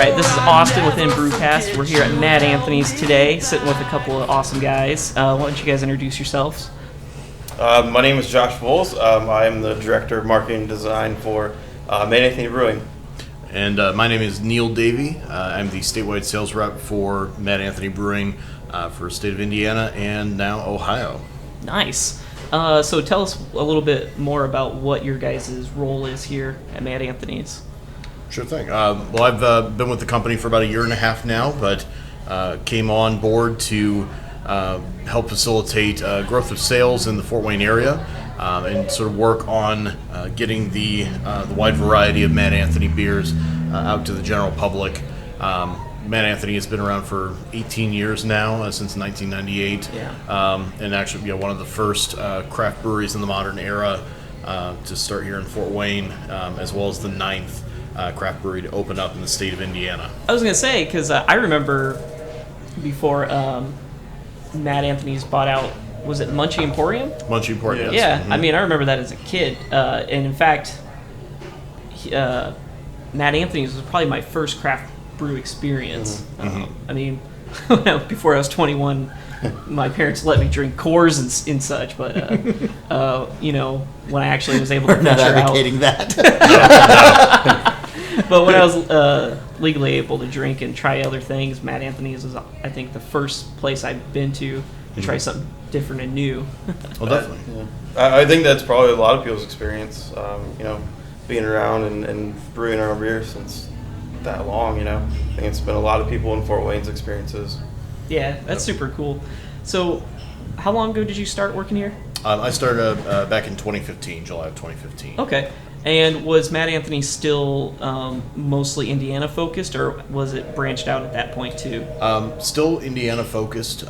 right, this is Austin within Brewcast. We're here at Matt Anthony's today, sitting with a couple of awesome guys. Why don't you guys introduce yourselves? My name is Josh Bowles. I am the Director of Marketing and Design for Matt Anthony Brewing. And my name is Neil Davey. I'm the statewide sales rep for Matt Anthony Brewing for the state of Indiana and now Ohio. Nice. So tell us a little bit more about what your guys' role is here at Matt Anthony's. Sure thing. Well, I've been with the company for about a year and a half now, but came on board to help facilitate growth of sales in the Fort Wayne area and sort of work on getting the wide variety of Matt Anthony beers out to the general public. Matt Anthony has been around for 18 years now, since 1998, and actually one of the first craft breweries in the modern era to start here in Fort Wayne, as well as the 9th craft brewery to open up in the state of Indiana. I was going to say, because I remember before Matt Anthony's bought out, was it Munchie Emporium? Munchie Emporium, Yeah, yes. I mean, I remember that as a kid. And in fact, Matt Anthony's was probably my first craft brew experience. I mean, before I was 21, my parents let me drink Coors and such, but when I actually was able to venture Not advocating that. But when I was legally able to drink and try other things, Matt Anthony's was, I think, the first place I've been to try something different and new. Well, definitely. I think that's probably a lot of people's experience, being around and brewing our own beer since that long, I think it's been a lot of people in Fort Wayne's experiences. Yeah, that's super cool. So, how long ago did you start working here? I started back in 2015, July of 2015. Okay. And was Matt Anthony still mostly Indiana focused, or was it branched out at that point too? Still Indiana focused.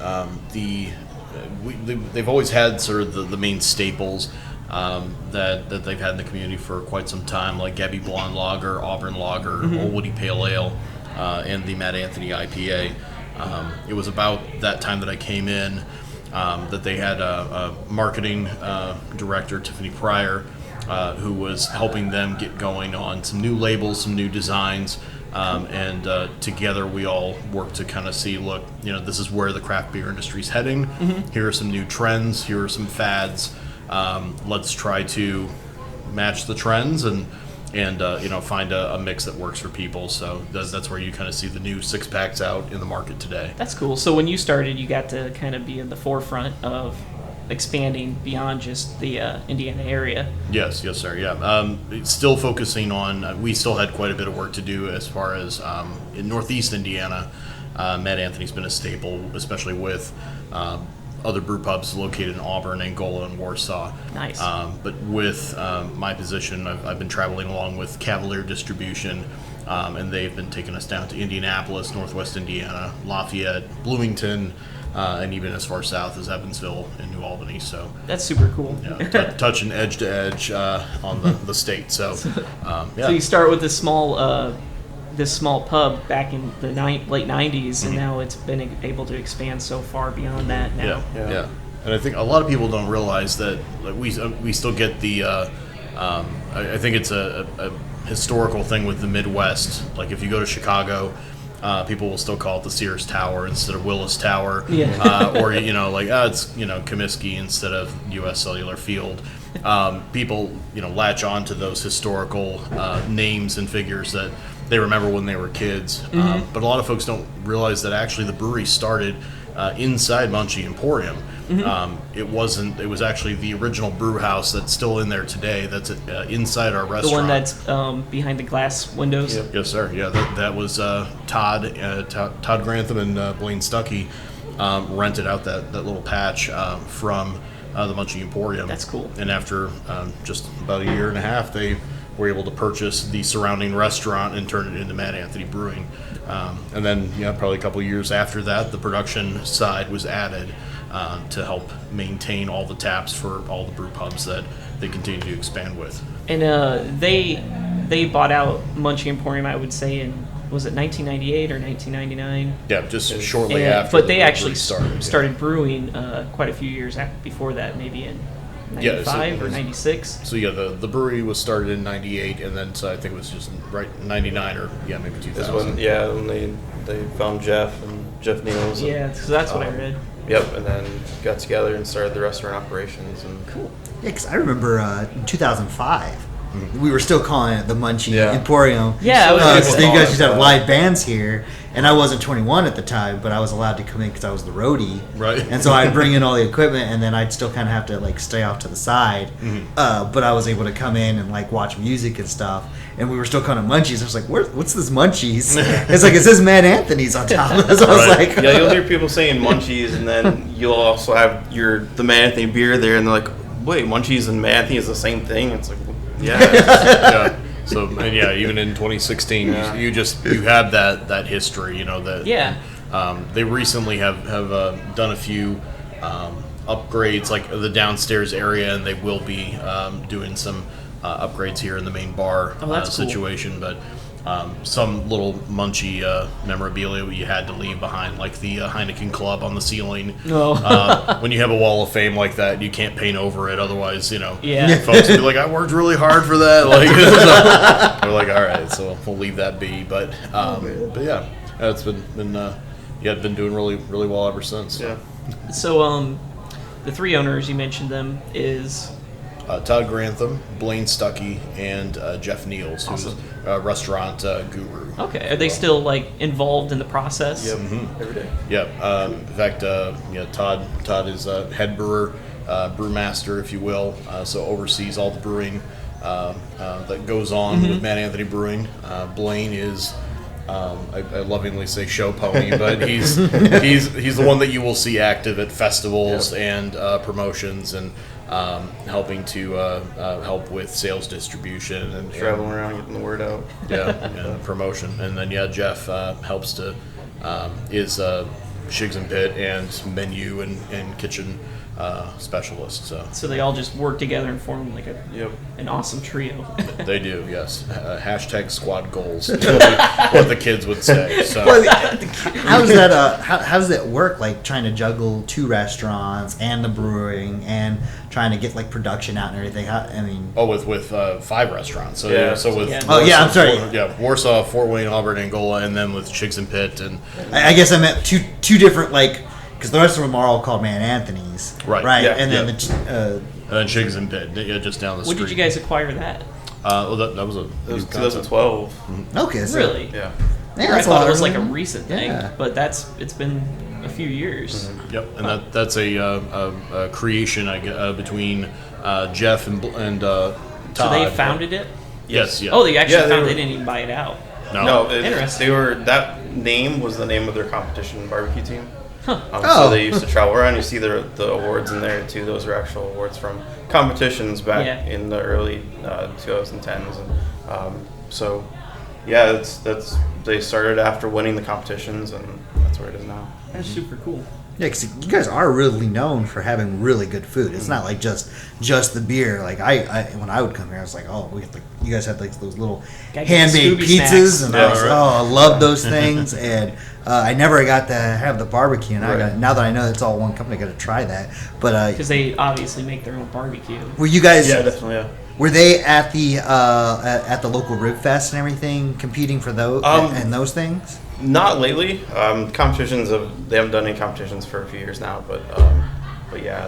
They've always had sort of the main staples that they've had in the community for quite some time, like Gabby Blonde Lager, Auburn Lager, Old Woody Pale Ale, and the Matt Anthony IPA. It was about that time that I came in that they had a marketing director, Tiffany Pryor, who was helping them get going on some new labels, some new designs, and together we all worked to kind of see, look, this is where the craft beer industry is heading. Here are some new trends. Here are some fads. Let's try to match the trends and find a mix that works for people. So that's where you kind of see the new 6-packs out in the market today. That's cool. So when you started, you got to kind of be in the forefront of expanding beyond just the Indiana area. Yes, sir. Yeah, still focusing on. We still had quite a bit of work to do as far as in Northeast Indiana. Matt Anthony's been a staple, especially with other brew pubs located in Auburn, Angola, and Warsaw. Nice. But with my position, I've been traveling along with Cavalier Distribution, and they've been taking us down to Indianapolis, Northwest Indiana, Lafayette, Bloomington, and even as far south as Evansville and New Albany. So that's super cool. Yeah, touching edge to edge on the state. So, So you start with this small pub back in the late 90s, and now it's been able to expand so far beyond that now. Yeah. And I think a lot of people don't realize that we still get the. I think it's a historical thing with the Midwest. Like if you go to Chicago. People will still call it the Sears Tower instead of Willis Tower, or it's Comiskey instead of U.S. Cellular Field. People latch on to those historical names and figures that they remember when they were kids. But a lot of folks don't realize that actually the brewery started inside Munchie Emporium. It was actually the original brew house that's still in there today. That's inside our restaurant. The one that's behind the glass windows. Yep. Yes, sir. Yeah, that was Todd Grantham and Blaine Stuckey rented out that little patch from the Munchie Emporium. That's cool. And after just about a year and a half, they were able to purchase the surrounding restaurant and turn it into Matt Anthony Brewing. And then, probably a couple of years after that, the production side was added to help maintain all the taps for all the brew pubs that they continue to expand with. And they bought out Munchie Emporium, I would say, in, was it 1998 or 1999? Yeah, just shortly after. But they actually started brewing quite a few years before that, maybe in 95 or 96. So yeah, the brewery was started in '98, and then so I think it was just right '99 or maybe 2000. When they found Jeff Niels. Yeah, so that's what I read. Yep, and then got together and started the restaurant operations. And Cool. Yeah, because I remember in 2005, we were still calling it the Munchie Emporium. Yeah, because you guys used to have live bands here, and I wasn't 21 at the time, but I was allowed to come in because I was the roadie. Right. And so I'd bring in all the equipment, and then I'd still kind of have to like stay off to the side. But I was able to come in and like watch music and stuff. And we were still calling it Munchies. I was like, what's this Munchies? It's like, it says Mad Anthony's on top. So I was like, yeah, you'll hear people saying Munchies, and then you'll also have the Mad Anthony beer there, and they're like, wait, Munchies and Mad Anthony is the same thing? It's like, yeah. Yeah. So and even in 2016, you have that history, that. Yeah. They recently have done a few upgrades, like the downstairs area, and they will be doing some upgrades here in the main bar that's cool. situation. But some little Munchie memorabilia you had to leave behind, like the Heineken Club on the ceiling. When you have a wall of fame like that, you can't paint over it, otherwise, folks will be like, I worked really hard for that. Like, so we're like, all right, so we'll leave that be. But yeah, it's been doing really, really well ever since. Yeah. So the three owners, you mentioned them, is Todd Grantham, Blaine Stuckey, and Jeff Niels, who's a restaurant guru. Okay. Are they still like involved in the process? Yep. Every day. Yeah. In fact, Todd is a head brewer, brewmaster, if you will. So oversees all the brewing that goes on with Mad Anthony Brewing. Blaine is. I lovingly say show pony, but he's the one that you will see active at festivals and promotions and helping to help with sales distribution and traveling around, getting the word out. Yeah, and promotion. And then Jeff helps to is Shigs and Pit and menu and kitchen specialist. So they all just work together and form like an awesome trio. They do, yes. Hashtag squad goals, what the kids would say. So. how does that work? Like trying to juggle two restaurants and the brewing and trying to get like production out and everything. With 5 restaurants. So with I'm sorry. Warsaw, Fort Wayne, Auburn, Angola, and then with Shigs and Pit, and I guess I meant two different because the rest of them are all called Man Anthony's, right? Yeah, and then and then Shigs and Pit, just down the street. When did you guys acquire that? That was 2012. Okay, so Really? Yeah. I thought it was like a recent thing, but it's been a few years. Yep, and that's a creation between Jeff and Todd. So they founded it? Yes. Oh, they actually found it. They didn't even buy it out. No. Interesting. That name was the name of their competition barbecue team. Huh. So they used to travel around. You see the awards in there too. Those are actual awards from competitions back in the early 2010s. And they started after winning the competitions, and that's where it is now. That's super cool. Yeah, because you guys are really known for having really good food. It's not like just the beer. Like I when I would come here, I was like, you guys had like those little handmade pizzas, and I love those things. And I never got to have the barbecue, and now that I know it's all one company, I got to try that. But because they obviously make their own barbecue. Were you guys? Yeah, definitely. Yeah. Were they at the local Rib Fest and everything, competing for those and those things? Not lately. Competitions they haven't done any competitions for a few years now, but yeah.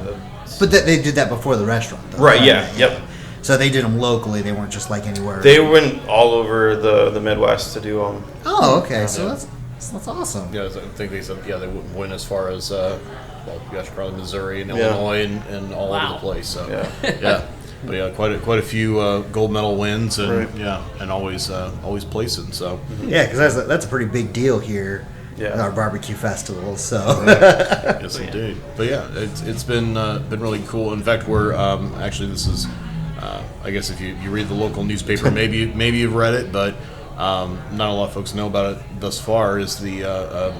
But they did that before the restaurant, though. Right. Yeah. Yep. So they did them locally. They weren't just like anywhere. They went all over the Midwest to do them. Oh, okay. So that's awesome. Yeah, I think they said they went as far as probably Missouri and Illinois and all over the place. So yeah. But quite a few gold medal wins and and always placing. So yeah, because that's a pretty big deal here. Yeah, at our barbecue festival. So yes, indeed. But yeah, it's been really cool. In fact, we're actually this is I guess if you read the local newspaper, maybe you've read it, but not a lot of folks know about it thus far. Is the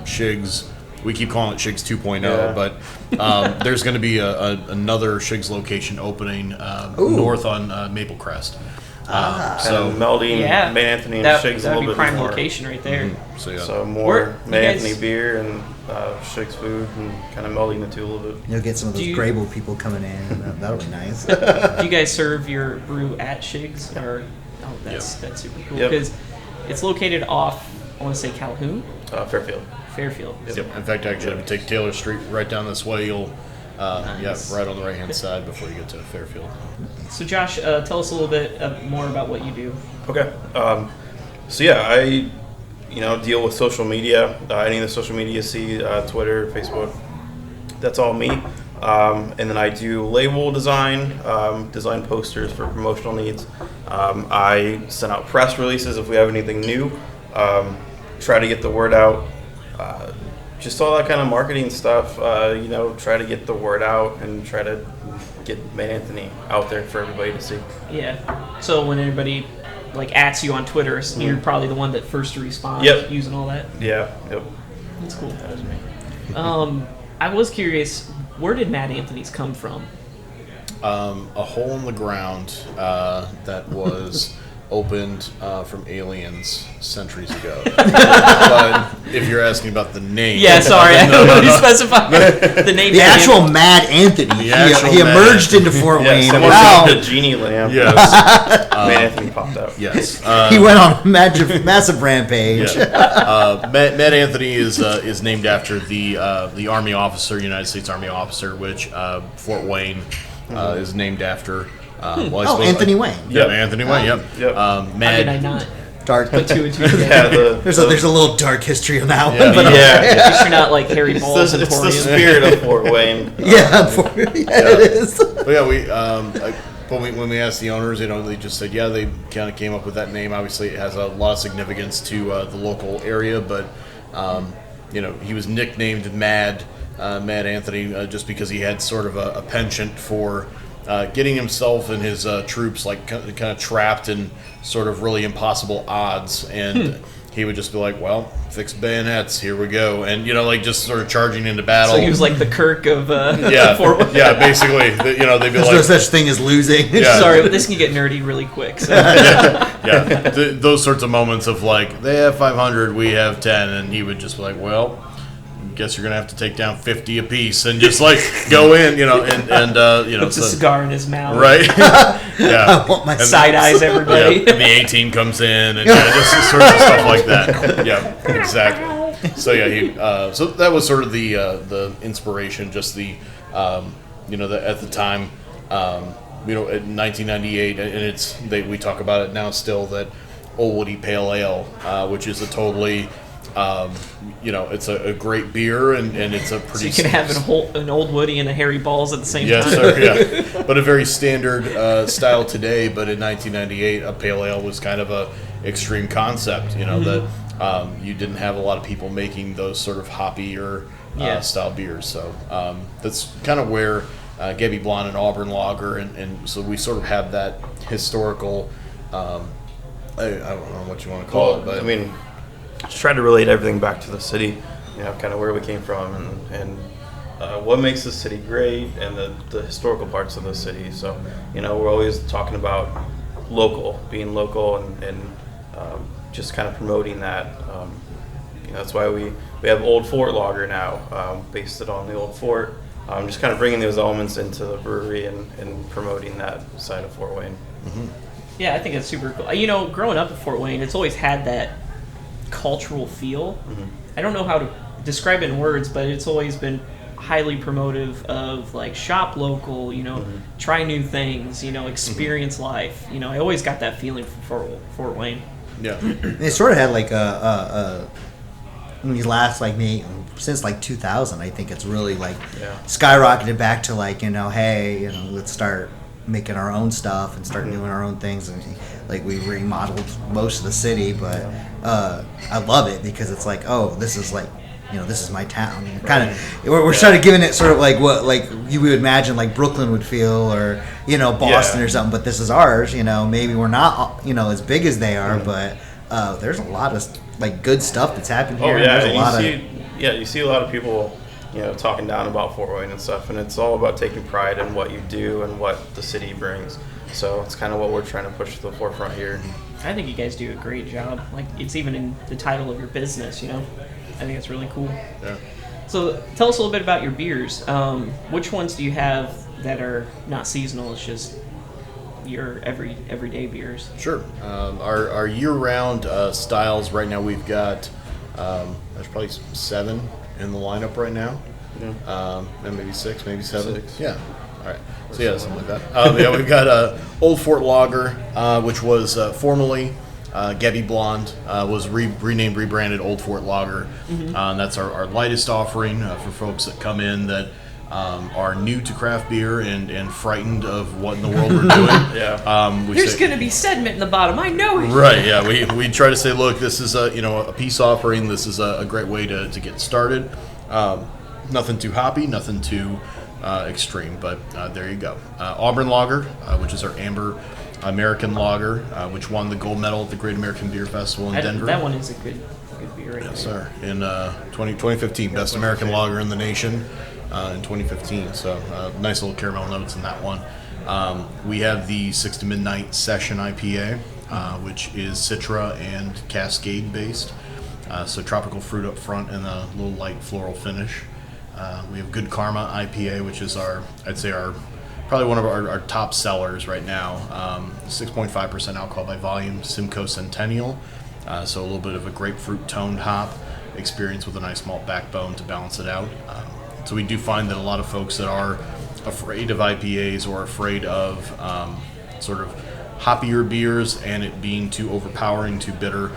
Shigs. We keep calling it Shigs 2.0, but there's going to be another Shigs location opening north on Maple Crest. So melding Mad Anthony and Shig's a little bit prime more. location right there. So more Mad Anthony beer and Shig's food, and kind of melding the two a little bit. You'll get some of those Grable people coming in, and that'll be nice. Do you guys serve your brew at Shig's? Or that's super cool because it's located off, I want to say Calhoun? Fairfield. Yep. In fact, actually, if you take Taylor Street right down this way, you'll right on the right-hand side before you get to Fairfield. So, Josh, tell us a little bit more about what you do. Okay. So yeah, I deal with social media. Any of the social media you see, Twitter, Facebook, that's all me. And then I do label design, design posters for promotional needs. I send out press releases if we have anything new. Try to get the word out. Just all that kind of marketing stuff. Try to get the word out and try to get Mad Anthony out there for everybody to see. Yeah. So when anybody @s you on Twitter, you're probably the one that first to respond. Using all that. Yeah. Yep. That's cool. That was me. I was curious, where did Mad Anthony's come from? A hole in the ground that was opened from aliens centuries ago. But if you're asking about the name, sorry, I don't know you specify the name. The actual Mad Anthony. He emerged into Fort Wayne. Wow. The genie lamp. Yes. Mad Anthony popped out. Yes. He went on a massive rampage. Yeah. Mad Anthony is named after the Army officer, United States Army officer, which Fort Wayne is named after. Anthony Wayne. Yeah, Anthony Wayne. Yep. How did I not? Dark. Put two and two together. There's a little dark history on that one. But at least you're not like Harry Balls and It's the spirit of Fort Wayne. It is. But yeah, when we asked the owners, they just said, they kind of came up with that name. Obviously, it has a lot of significance to the local area, but he was nicknamed Mad Anthony just because he had sort of a penchant for getting himself and his troops kind of trapped in sort of really impossible odds, and he would just be like, "Well, fix bayonets, here we go," and just sort of charging into battle. So he was like the Kirk of Fort Wayne. Yeah, basically, they'd be There's like, no such thing as losing. Yeah. Sorry, but this can get nerdy really quick. So. Those sorts of moments of they have 500, we have 10, and he would just be like, "Well, guess you're gonna have to take down 50 apiece and just go in, puts a cigar in his mouth, right? I want my side eyes everybody. And the 18 comes in and just sorts of stuff like that. Yeah, exactly. So so that was sort of the inspiration, just the at the time, in 1998, and we talk about it now still, that Old Woody Pale Ale, which is a totally it's a great beer, and it's a pretty. So you can have an Old Woody and a Hairy Balls at the same time. Yes, sir. Yeah, but a very standard style today. But in 1998, a pale ale was kind of a extreme concept. That you didn't have a lot of people making those sort of hoppier style beers. So that's kind of where Gabby Blonde and Auburn Lager, and so we sort of have that historical. I don't know what you want to call it, but I mean, just try to relate everything back to the city, kind of where we came from and what makes the city great, and the historical parts of the city. So, we're always talking about being local, and just kind of promoting that. That's why we have Old Fort Lager now, based it on the Old Fort. Just kind of bringing those elements into the brewery and promoting that side of Fort Wayne. Mm-hmm. Yeah, I think it's super cool. Growing up in Fort Wayne, it's always had that cultural feel. Mm-hmm. I don't know how to describe it in words, but it's always been highly promotive of shop local, try new things, experience life. I always got that feeling from Fort Wayne. Yeah. They sort of had these last maybe since 2000, I think it's really skyrocketed back to hey, let's start making our own stuff and start doing our own things, and we remodeled most of the city, but I love it because it's this is this is my town. Kind of we're sort of giving it sort of what you would imagine Brooklyn would feel, or Boston or something, but this is ours. Maybe we're not as big as they are, but there's a lot of good stuff that's happened here. You see a lot of people talking down about Fort Wayne and stuff, and it's all about taking pride in what you do and what the city brings. So it's kind of what we're trying to push to the forefront here. I think you guys do a great job. Like, it's even in the title of your business, I think it's really cool. Yeah. So tell us a little bit about your beers. Which ones do you have that are not seasonal? It's just your everyday beers. Sure. Our year-round styles right now, we've got there's probably 7 in the lineup right now. Yeah. And maybe 6, maybe 7. 6. Yeah. All right. So yeah, something like that. We've got Old Fort Lager, which was formerly Gabby Blonde, was rebranded Old Fort Lager. That's our lightest offering for folks that come in that are new to craft beer and frightened of what in the world we're doing. Yeah. There's going to be sediment in the bottom. I know it. Right. Yeah. We try to say, look, this is a peace offering. This is a great way to get started. Nothing too hoppy, nothing too extreme, but there you go. Auburn Lager, which is our amber American Lager, which won the gold medal at the Great American Beer Festival in Denver. That one is a good beer right Yes, there. sir. In 2015, best American lager in the nation in 2015. So nice little caramel notes in that one. We have the 6 to Midnight Session IPA, which is Citra and Cascade based. So tropical fruit up front and a little light floral finish. We have Good Karma IPA, which is probably one of our top sellers right now. 6.5% alcohol by volume, Simcoe Centennial. So a little bit of a grapefruit toned hop experience with a nice malt backbone to balance it out. So we do find that a lot of folks that are afraid of IPAs or afraid of sort of hoppier beers and it being too overpowering, too bitter,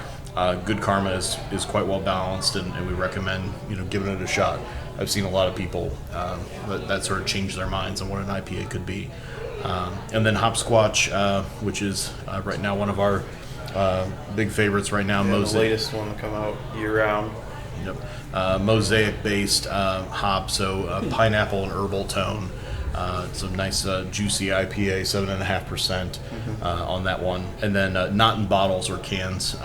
Good Karma is quite well balanced, and we recommend giving it a shot. I've seen a lot of people that sort of change their minds on what an IPA could be. And then Hopsquatch, which is right now one of our big favorites right now. The latest one to come out year round. Yep. Mosaic-based hop, so pineapple and herbal tone. It's a nice juicy IPA, 7.5% on that one. And then not in bottles or cans,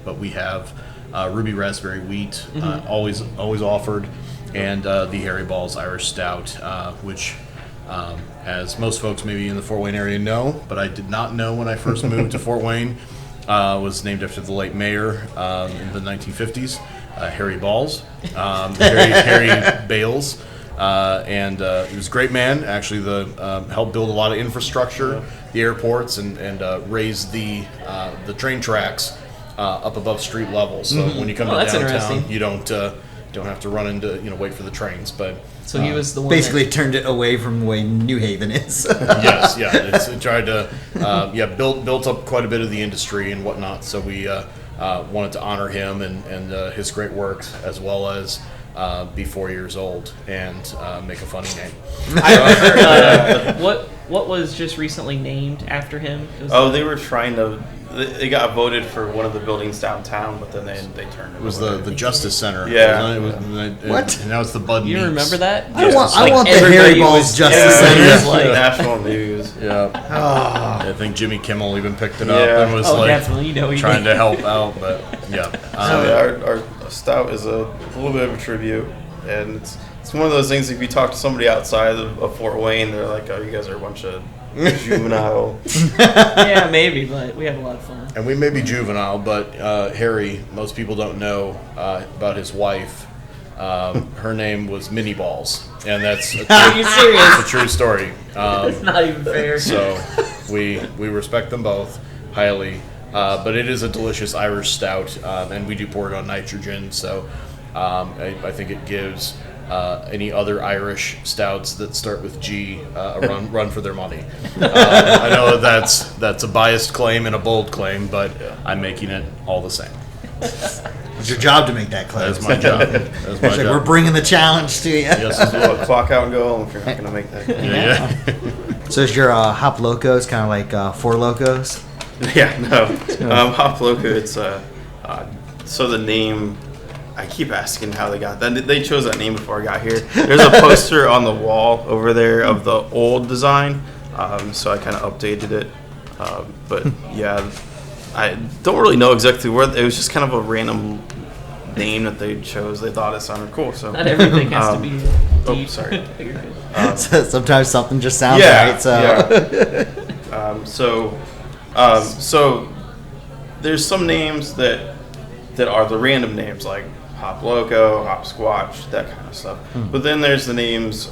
but we have Ruby Raspberry Wheat, always offered, and the Harry Balls Irish Stout, which, as most folks maybe in the Fort Wayne area know, but I did not know when I first moved to Fort Wayne, was named after the late mayor in the 1950s, Harry Balls, Harry Bales. And he was a great man. Actually, helped build a lot of infrastructure, the airports, and raised the train tracks up above street level. So when you come to downtown, you don't have to run into wait for the trains. But so he was the one basically turned it away from the way New Haven is. Yes, yeah, it tried to built up quite a bit of the industry and whatnot. So we wanted to honor him and his great work, as well as be 4 years old and make a funny name. What was just recently named after him? They were trying to. They got voted for one of the buildings downtown, but then they turned it. It was the Justice Center. Yeah. What? And now it's the Bud You Meats. remember that? I want the Harry Balls Justice Center. Like, national news. Yeah. I think Jimmy Kimmel even picked it up and was definitely. trying to help out, but yeah. Our stout is a little bit of a tribute, and it's one of those things. If you talk to somebody outside of Fort Wayne, they're like, "Oh, you guys are a bunch of juvenile." Yeah, maybe, but we have a lot of fun. And we may be juvenile, but Harry, most people don't know about his wife. Her name was Minnie Balls, and that's Are you serious? a true story. It's not even fair. So we respect them both highly. But it is a delicious Irish stout, and we do pour it on nitrogen. So I think it gives any other Irish stouts that start with G a run for their money. I know that's a biased claim and a bold claim, but I'm making it all the same. It's your job to make that claim. That's my job. That's my It's like job. we're bringing the challenge to you. Yes, So clock out and go home if you're not going to make that. yeah. So is your Hop Locos kind of like Four Locos? Yeah, no. Hop Loco, it's so the name, I keep asking how they got that. They chose that name before I got here. There's a poster on the wall over there of the old design, so I kind of updated it. But yeah, I don't really know exactly where. It was just kind of a random name that they chose. They thought it sounded cool. So Not everything has to be deep. Oh, sorry. Sometimes something just sounds Yeah, right. So yeah. So there's some names that are the random names like Hop Loco, Hop Squatch, that kind of stuff. But then there's the names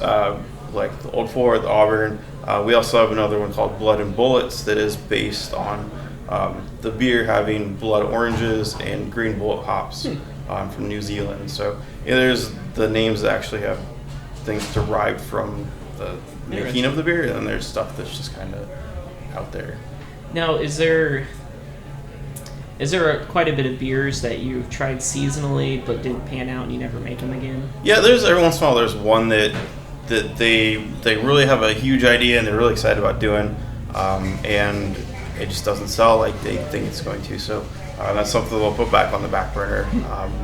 like the Old Fort, the Auburn. We also have another one called Blood and Bullets that is based on the beer having blood oranges and green bullet hops from New Zealand. So there's the names that actually have things derived from the making of the beer, and then there's stuff that's just kind of out there. Now, is there quite a bit of beers that you've tried seasonally but didn't pan out and you never make them again? Yeah, there's every once in a while there's one that they really have a huge idea and they're really excited about doing, and it just doesn't sell like they think it's going to. So that's something they'll put back on the back burner.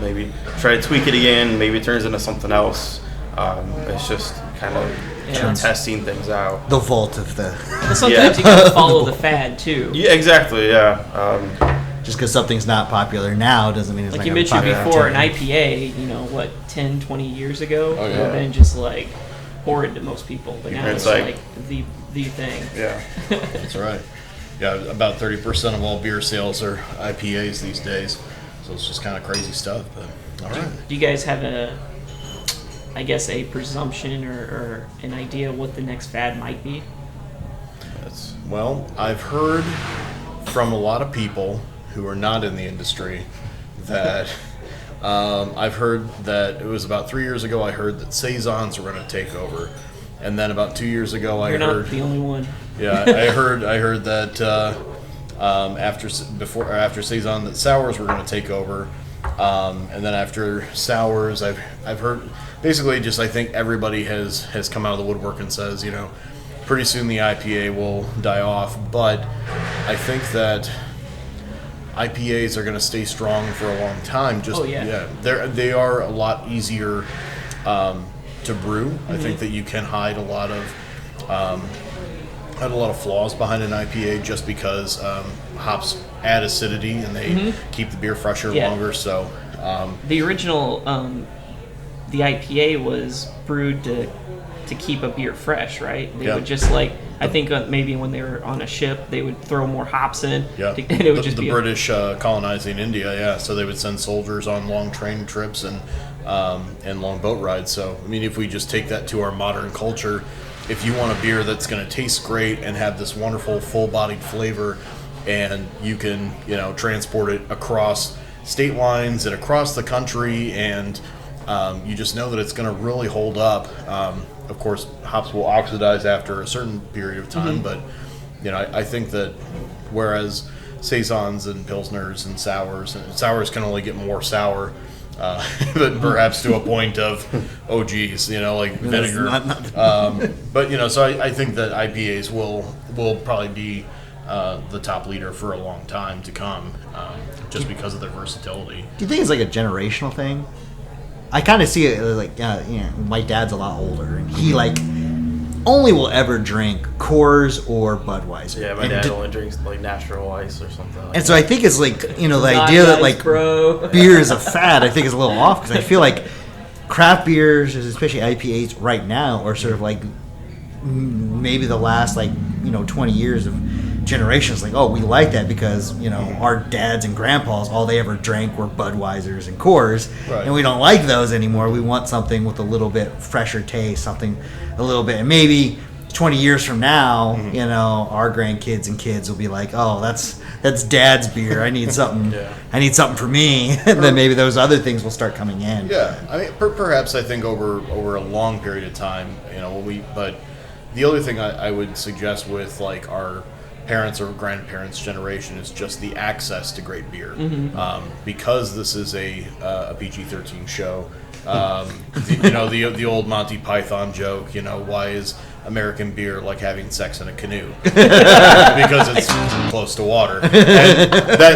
Maybe try to tweak it again. Maybe it turns into something else. It's just kind of testing things out. The vault of the. Well, sometimes you gotta follow the fad too. Yeah, exactly. Yeah. Just because something's not popular now doesn't mean it's like not you gonna be mentioned popular. before, an IPA, 10, 20 years ago, Oh, yeah. would have been just like horrid to most people. But now It's it's like- like the thing. Yeah. That's right. Yeah, about 30% of all beer sales are IPAs these days. So it's just kind of crazy stuff. But all right. Do you guys have a presumption or an idea what the next fad might be? Well, I've heard from a lot of people who are not in the industry that I've heard that it was about 3 years ago I heard that Saisons were going to take over. And then about 2 years ago You're I not heard the only one. Yeah, I heard that after Saison that sours were going to take over, and then after sours, I've heard basically just I think everybody has come out of the woodwork and says pretty soon the IPA will die off, but I think that IPAs are going to stay strong for a long time. They are a lot easier to brew. I think that you can hide a lot of flaws behind an IPA just because hops add acidity and they keep the beer fresher longer. So the original the IPA was brewed to keep a beer fresh, right? They would just I think maybe when they were on a ship they would throw more hops in. Yeah, and it would just the be British colonizing India. Yeah, so they would send soldiers on long train trips and long boat rides. So I mean, if we just take that to our modern culture, if you want a beer that's going to taste great and have this wonderful full-bodied flavor, and you can transport it across state lines and across the country, and you just know that it's going to really hold up. Of course, hops will oxidize after a certain period of time, but I think that whereas Saisons and Pilsners and sours can only get more sour, but perhaps to a point of, oh geez, like vinegar. But so I think that IPAs will probably be the top leader for a long time to come, just because of their versatility. Do you think it's like a generational thing? I kind of see it like my dad's a lot older, and he only will ever drink Coors or Budweiser. Yeah, my dad only drinks natural ice or something. And so I think it's the idea that bro. beer is a fad. I think is a little off because I feel like craft beers, especially IPAs, right now are sort of maybe the last 20 years of generations. We like that because our dads and grandpas, all they ever drank were Budweisers and Coors, right. And we don't like those anymore. We want something with a little bit fresher taste, something a little bit, and maybe 20 years from now, our grandkids and kids will be like, oh, that's dad's beer. I need something. I need something for me. And then maybe those other things will start coming in. Yeah, I mean, perhaps I think over a long period of time, but the other thing I would suggest with our parents or grandparents' generation is just the access to great beer. Because this is a PG-13 show. The old Monty Python joke. Why is American beer like having sex in a canoe? Because it's close to water. And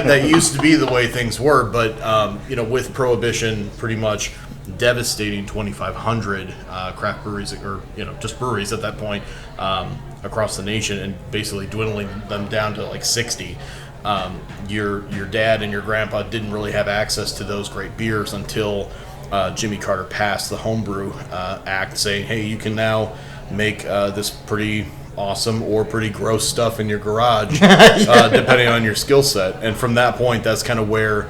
that used to be the way things were, but with Prohibition pretty much devastating 2,500 craft breweries, or just breweries at that point, across the nation, and basically dwindling them down to 60. Your dad and your grandpa didn't really have access to those great beers until Jimmy Carter passed the Homebrew Act, saying, hey, you can now make this pretty awesome or pretty gross stuff in your garage, depending on your skill set. And from that point, that's kind of where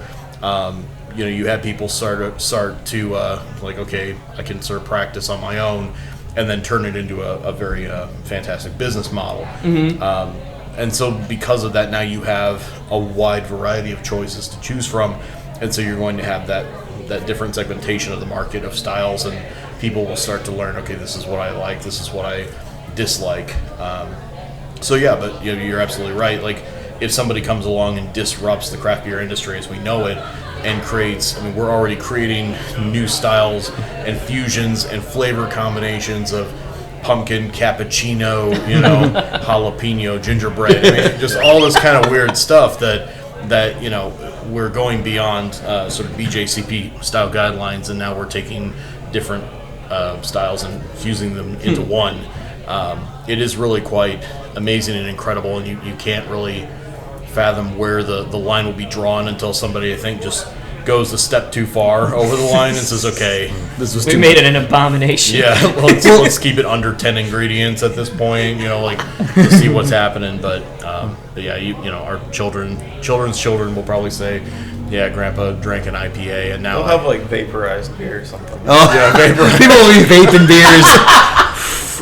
you had people start to like, okay, I can sort of practice on my own, and then turn it into a very fantastic business model. And so because of that, now you have a wide variety of choices to choose from, and so you're going to have that different segmentation of the market of styles, and people will start to learn, okay, this is what I like, this is what I dislike. So yeah, but you're absolutely right. Like, if somebody comes along and disrupts the craft beer industry as we know it, and creates, I mean, we're already creating new styles and fusions and flavor combinations of pumpkin, cappuccino, jalapeno, gingerbread. I mean, just all this kind of weird stuff that we're going beyond sort of BJCP style guidelines, and now we're taking different styles and fusing them into one. It is really quite amazing and incredible, and you can't really fathom where the line will be drawn until somebody, I think, just goes a step too far over the line and says, okay, this was too made it an abomination. Yeah, let's keep it under 10 ingredients at this point, like, to see what's happening. But yeah, our children's children will probably say, yeah, Grandpa drank an IPA, and now they'll have like vaporized beer or something. Oh yeah, vaporized. People will be vaping beers.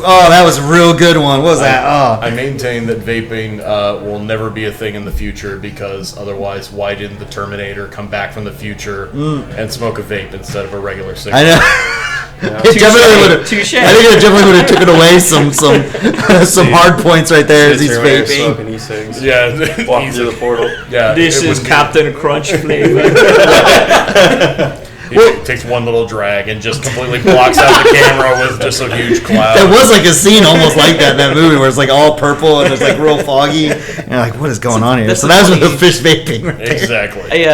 Oh, that was a real good one. What was that? Oh. I maintain that vaping will never be a thing in the future, because otherwise, why didn't the Terminator come back from the future and smoke a vape instead of a regular cigarette? I know. Yeah. It definitely would have. I think it definitely would have taken away some hard points right there as he's vaping. Smoking e-cigs. Yeah, walking through the portal. Yeah, this is Captain Crunch flavor. It takes one little drag and just completely blocks out the camera with just a huge cloud. There was like a scene almost like that in that movie where it's like all purple and it's like real foggy. And you're like, what is going on here? So that was the fish vaping right there. Exactly.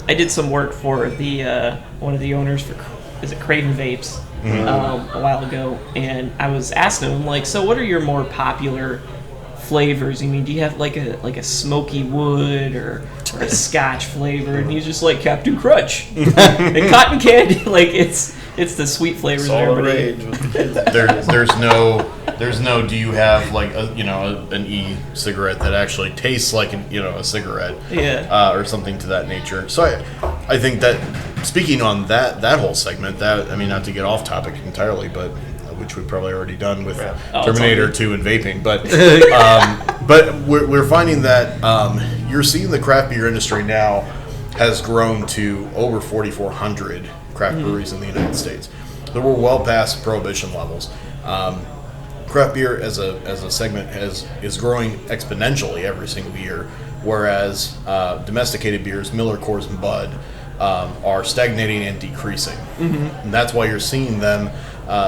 I did some work for the one of the owners for, is it Craven Vapes, a while ago, and I was asking him, like, so what are your more popular flavors? I mean, do you have like a smoky wood or a Scotch flavor? And he's just like, Captain Crunch and cotton candy. Like, it's the sweet flavors. It's all the rage. There's no. Do you have like an e-cigarette that actually tastes like a cigarette? Yeah. Or something to that nature. So I think that, speaking on that whole segment, that, I mean, not to get off topic entirely, but which we've probably already done with Terminator 2 and vaping, but we're finding that you're seeing the craft beer industry now has grown to over 4,400 craft breweries in the United States. That we're well past prohibition levels. Craft beer as a segment is growing exponentially every single year, whereas domesticated beers, Miller, Coors, and Bud, are stagnating and decreasing. And that's why you're seeing them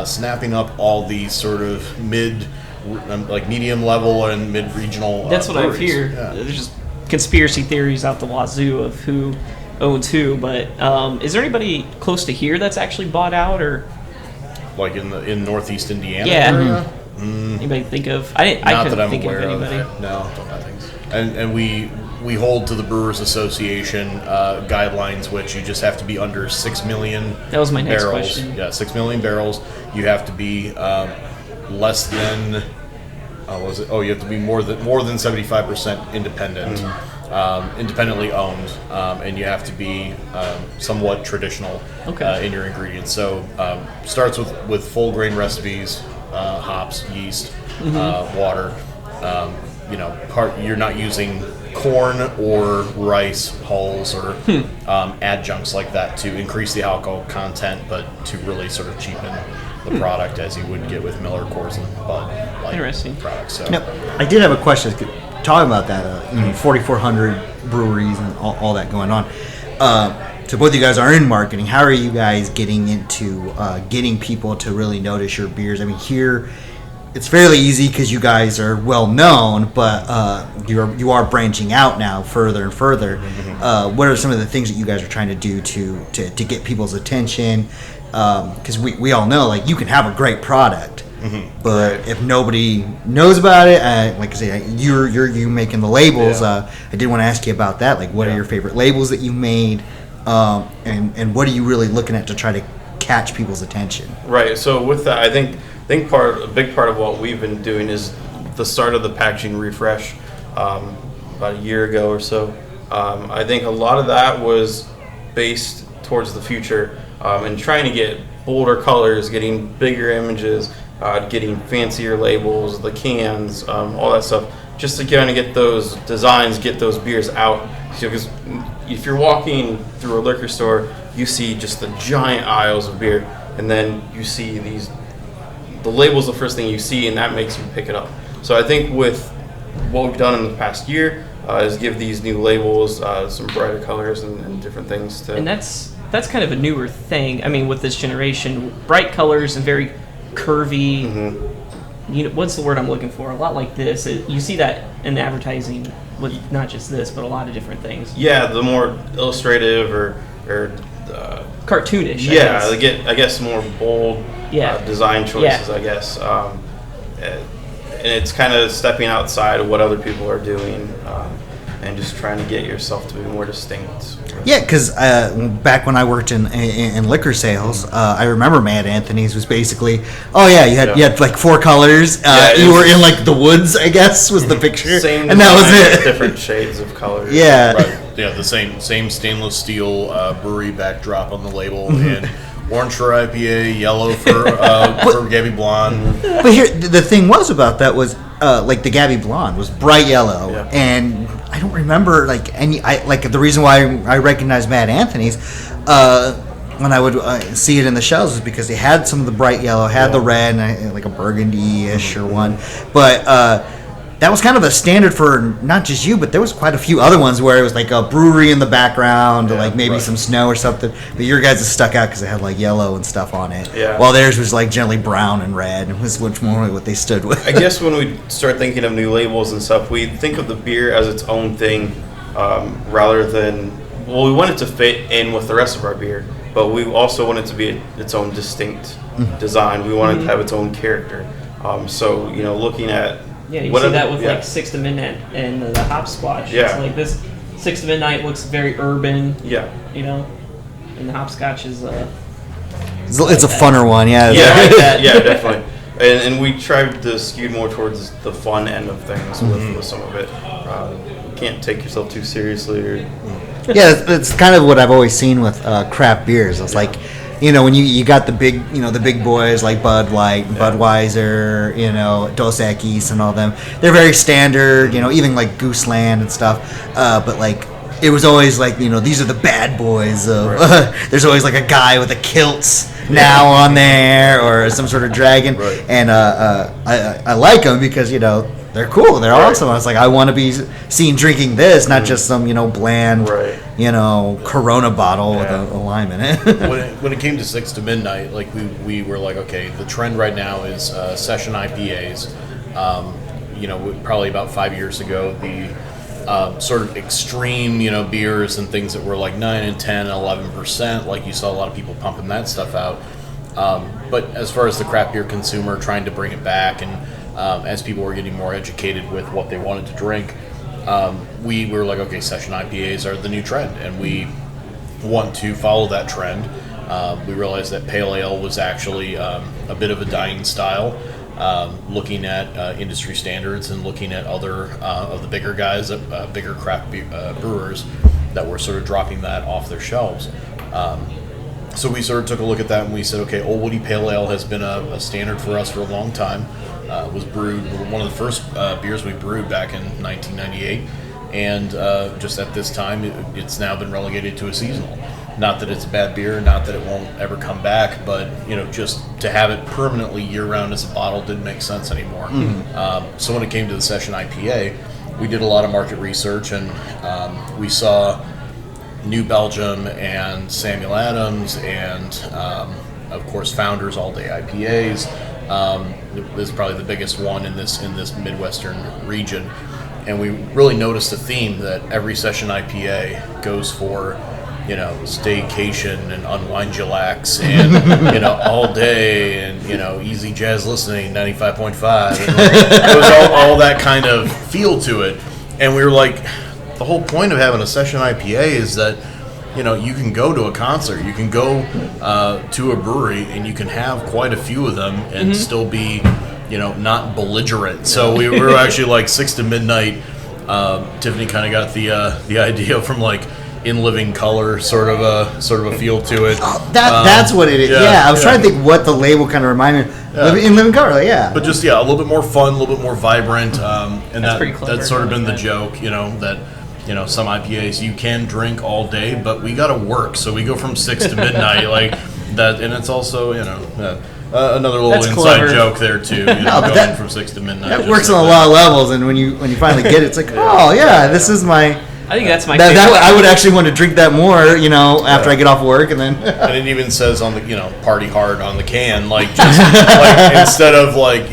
snapping up all these sort of medium level and mid-regional That's what breweries. I've heard. Yeah. There's just conspiracy theories out the wazoo of who owns who, but is there anybody close to here that's actually bought out, or like in Northeast Indiana? Yeah. Anybody think of? I couldn't think of anybody. No, don't think so. And we hold to the Brewers Association guidelines, which you just have to be under 6 million. That was my next barrels. question. Yeah, 6 million barrels. You have to be less than. You have to be more than 75% independent, independently owned, and you have to be somewhat traditional in your ingredients. So starts with full grain recipes, hops, yeast, water. You're not using corn or rice hulls or adjuncts like that to increase the alcohol content, but to really sort of cheapen the product as you would get with Miller, Coors, and Bud. Interesting products. So. Now, I did have a question talking about that. 4,400 breweries and all that going on. So both of you guys are in marketing. How are you guys getting into getting people to really notice your beers? I mean, here it's fairly easy because you guys are well known, but you are branching out now further and further. What are some of the things that you guys are trying to do to get people's attention? Because we all know, like, you can have a great product, but if nobody knows about it, like I say, you making the labels. I did want to ask you about that. Like, what are your favorite labels that you made, and what are you really looking at to try to catch people's attention? Right. So with that, I think a big part of what we've been doing is the start of the packaging refresh about a year ago or so. I think a lot of that was based towards the future and trying to get bolder colors, getting bigger images, getting fancier labels, the cans, all that stuff, just to kind of get those designs, get those beers out. Because if you're walking through a liquor store, you see just the giant aisles of beer, and then you see the label's the first thing you see, and that makes you pick it up. So I think with what we've done in the past year is give these new labels some brighter colors and different things to. And that's kind of a newer thing. I mean, with this generation, bright colors and very curvy. You know, what's the word I'm looking for? A lot like this. You see that in advertising with not just this, but a lot of different things. Yeah, the more illustrative or cartoonish. Yeah, they get, I guess, more bold design choices. I guess, and it's kind of stepping outside of what other people are doing. And just trying to get yourself to be more distinct. Yeah, because back when I worked in liquor sales, I remember Mad Anthony's was basically, you had like 4 colors. You were in like the woods, I guess, was the picture, same and that was it. Different shades of colors. Yeah, right. Yeah, the same stainless steel brewery backdrop on the label, and orange for IPA, yellow for Gabby Blonde. But here, the thing was about that was like the Gabby Blonde was bright yellow, and I don't remember like any. The reason why I recognized Mad Anthony's when I would see it in the shelves was because they had some of the bright yellow, had the red, and like a burgundy-ish or one, but. That was kind of a standard for not just you, but there was quite a few other ones where it was like a brewery in the background, or like maybe some snow or something. But your guys stuck out because it had like yellow and stuff on it. Yeah. While theirs was like generally brown and red. It was much more what they stood with. I guess when we start thinking of new labels and stuff, we think of the beer as its own thing, rather than we want it to fit in with the rest of our beer, but we also want it to be its own distinct design. We want it to have its own character. So looking at you see that with like 6 to Midnight and the Hopscotch. Yeah. It's like this 6 to Midnight looks very urban. Yeah. And the Hopscotch is it's a funner one, yeah. Yeah, yeah, definitely. And we tried to skew more towards the fun end of things with some of it. You can't take yourself too seriously. Yeah, it's kind of what I've always seen with craft beers. It's like, when you got the big boys like Bud Light, Budweiser, Dos Equis and all them. They're very standard, even like Gooseland and stuff. But like, it was always like, these are the bad boys of. There's always like a guy with a kilt now on there or some sort of dragon, and I like them because they're cool, they're awesome. I was like, I want to be seen drinking this, not just some bland, Corona bottle with a lime in it. when it came to 6 to Midnight, like we were like, okay, the trend right now is session IPAs. Probably about 5 years ago, the sort of extreme, beers and things that were like 9 and 10 and 11%, like you saw a lot of people pumping that stuff out. But as far as the craft beer consumer trying to bring it back, and as people were getting more educated with what they wanted to drink, we were like, okay, session IPAs are the new trend, and we want to follow that trend. We realized that pale ale was actually a bit of a dying style. Looking at industry standards and looking at other of the bigger guys, bigger craft brewers that were sort of dropping that off their shelves. So we sort of took a look at that and we said, okay, Old Woody Pale Ale has been a standard for us for a long time. Was brewed, one of the first beers we brewed back in 1998, and just at this time it's now been relegated to a seasonal. Not that it's a bad beer, not that it won't ever come back, but just to have it permanently year-round as a bottle didn't make sense anymore. So when it came to the session IPA, we did a lot of market research, and we saw New Belgium and Samuel Adams and of course Founders All Day IPAs. This is probably the biggest one in this Midwestern region, and we really noticed a theme that every session IPA goes for staycation and unwind chillax and all day and easy jazz listening 95.5 and it was all that kind of feel to it. And we were like, the whole point of having a session IPA is that you can go to a concert, you can go to a brewery, and you can have quite a few of them and still be not belligerent. So we were actually like 6 to midnight. Tiffany kind of got the idea from like In Living Color, sort of a feel to it. Oh, that's what it is. Yeah, I was trying to think what the label kind of reminded me. In Living Color, But just a little bit more fun, a little bit more vibrant, and that's sort of been the joke, that some IPAs you can drink all day, but we got to work, so we go from 6 to midnight, like that, and it's also another little That's inside clever. joke there too, going from 6 to midnight. That works on a lot of levels, and when you finally get it, it's like, this is my. I think that's my favorite. I would actually want to drink that more, after I get off work, and then. And it even says on the party hard on the can, like just like instead of like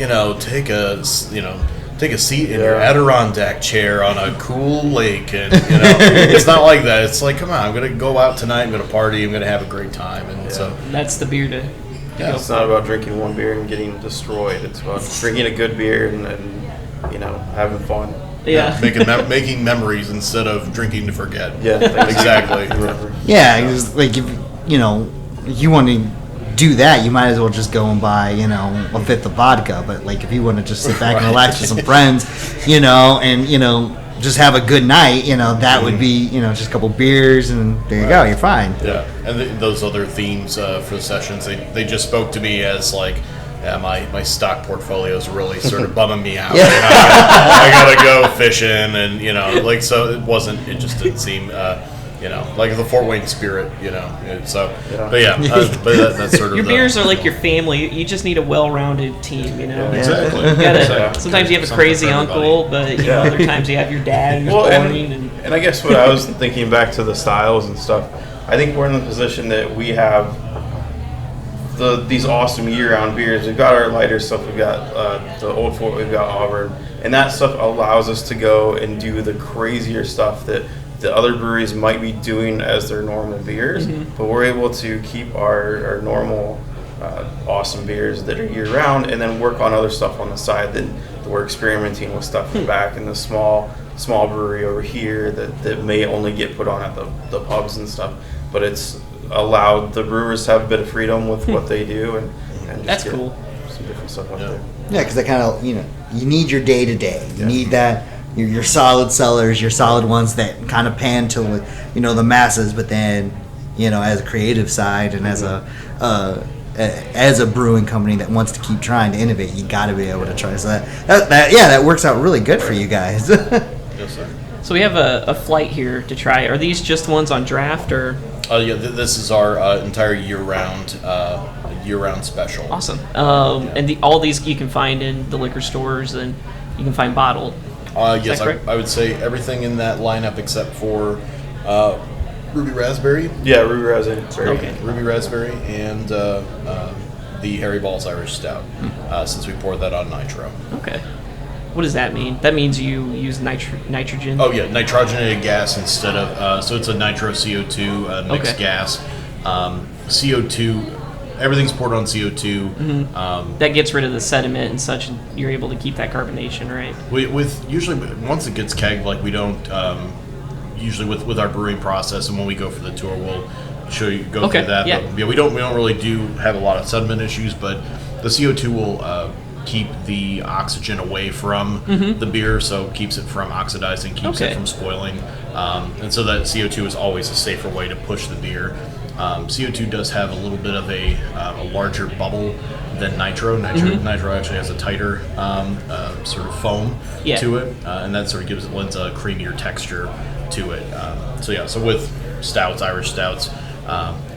take a seat in your Adirondack chair on a cool lake, and it's not like that. It's like, come on, I'm gonna go out tonight, I'm gonna party, I'm gonna have a great time, and so that's the beer to go. It's not about drinking one beer and getting destroyed. It's about drinking a good beer and having fun. Yeah, making memories instead of drinking to forget. Yeah, exactly. Yeah, it was like if you want to do that, you might as well just go and buy a fifth of vodka. But like if you want to just sit back and relax with some friends, and just have a good night, that would be just a couple beers and there you go, you're fine. Yeah, and those other themes for the sessions, they just spoke to me as like. Yeah, my stock portfolio is really sort of bumming me out. I gotta go fishing, and so it just didn't seem, like the Fort Wayne spirit, So, but that's sort of your beers are like your family. You just need a well-rounded team, Exactly. Sometimes you have a crazy uncle, but other times you have your dad who's boring. And I guess what I was thinking back to the styles and stuff, I think we're in the position that we have. These awesome year-round beers. We've got our lighter stuff. We've got the Old Fort. We've got Auburn, and that stuff allows us to go and do the crazier stuff that the other breweries might be doing as their normal beers. Mm-hmm. But we're able to keep our normal awesome beers that are year-round, and then work on other stuff on the side that we're experimenting with stuff back in the small brewery over here that may only get put on at the pubs and stuff. But it's allowed the brewers to have a bit of freedom with what they do, and just that's cool. Some different stuff out there. Yeah, because that kind of you need your day to day. You need that your solid sellers, your solid ones that kind of pan to the masses, but then as a creative side and as a brewing company that wants to keep trying to innovate, you got to be able to try. So that works out really good for you guys. Yes, sir. So we have a flight here to try. Are these just ones on draft or? This is our entire year-round special. Awesome. And all these you can find in the liquor stores, and you can find bottled. Yes, I would say everything in that lineup except for Ruby Raspberry. Yeah, Ruby Raspberry. Okay. Ruby Raspberry and the Harry Balls Irish Stout, since we poured that on nitro. Okay. What does that mean? That means you use nitrogen? Oh, yeah, nitrogenated gas instead of... so it's a nitro CO2 mixed gas. CO2... Everything's poured on CO2. Mm-hmm. That gets rid of the sediment and such, and you're able to keep that carbonation, right? Usually, once it gets kegged, like we don't... usually with our brewing process, and when we go for the tour, we'll go through that. Yeah. But, we don't really have a lot of sediment issues, but the CO2 will... keep the oxygen away from the beer, so it keeps it from oxidizing, keeps it from spoiling, and so that CO2 is always a safer way to push the beer. CO2 does have a little bit of a larger bubble than nitro. Nitro actually has a tighter sort of foam to it, and that sort of lends a creamier texture to it. So with stouts, Irish stouts,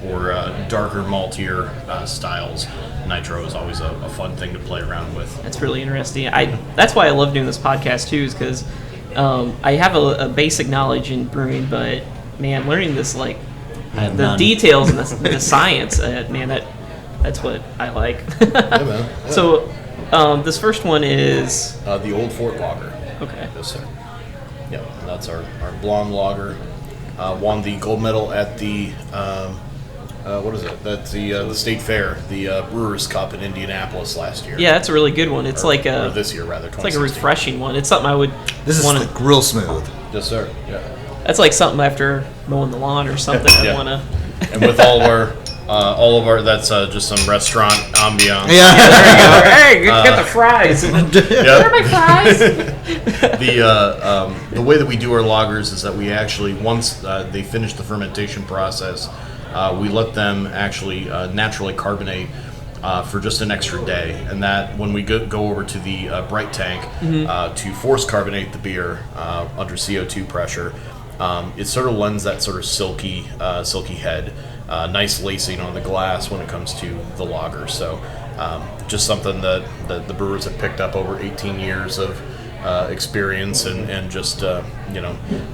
or darker, maltier styles, nitro is always a fun thing to play around with. That's really interesting. That's why I love doing this podcast too, is because I have a basic knowledge in brewing, but man, learning this the details and the science, man, that's what I like. Yeah, man. Yeah. So this first one is the Old Fort Lager. Okay. Yes, sir. Yeah, and that's our blonde lager. Won the gold medal at the what is it? That's the state fair, the Brewers Cup in Indianapolis last year. Yeah, that's a really good one. It's or this year rather. It's like a refreshing one. It's something I would. This is like real smooth. Yes, sir. Yeah. That's like something after mowing the lawn or something. Yeah. I want to. And with all of our All of our that's just some restaurant ambiance. Yeah. There you go. Hey, get the fries. Yeah. Where are my fries? The way that we do our lagers is that we actually, once they finish the fermentation process, we let them actually naturally carbonate for just an extra day. And that when we go over to the bright tank to force carbonate the beer under CO2 pressure, it sort of lends that sort of silky head. Nice lacing on the glass when it comes to the lager. So just something that the brewers have picked up over 18 years of experience and just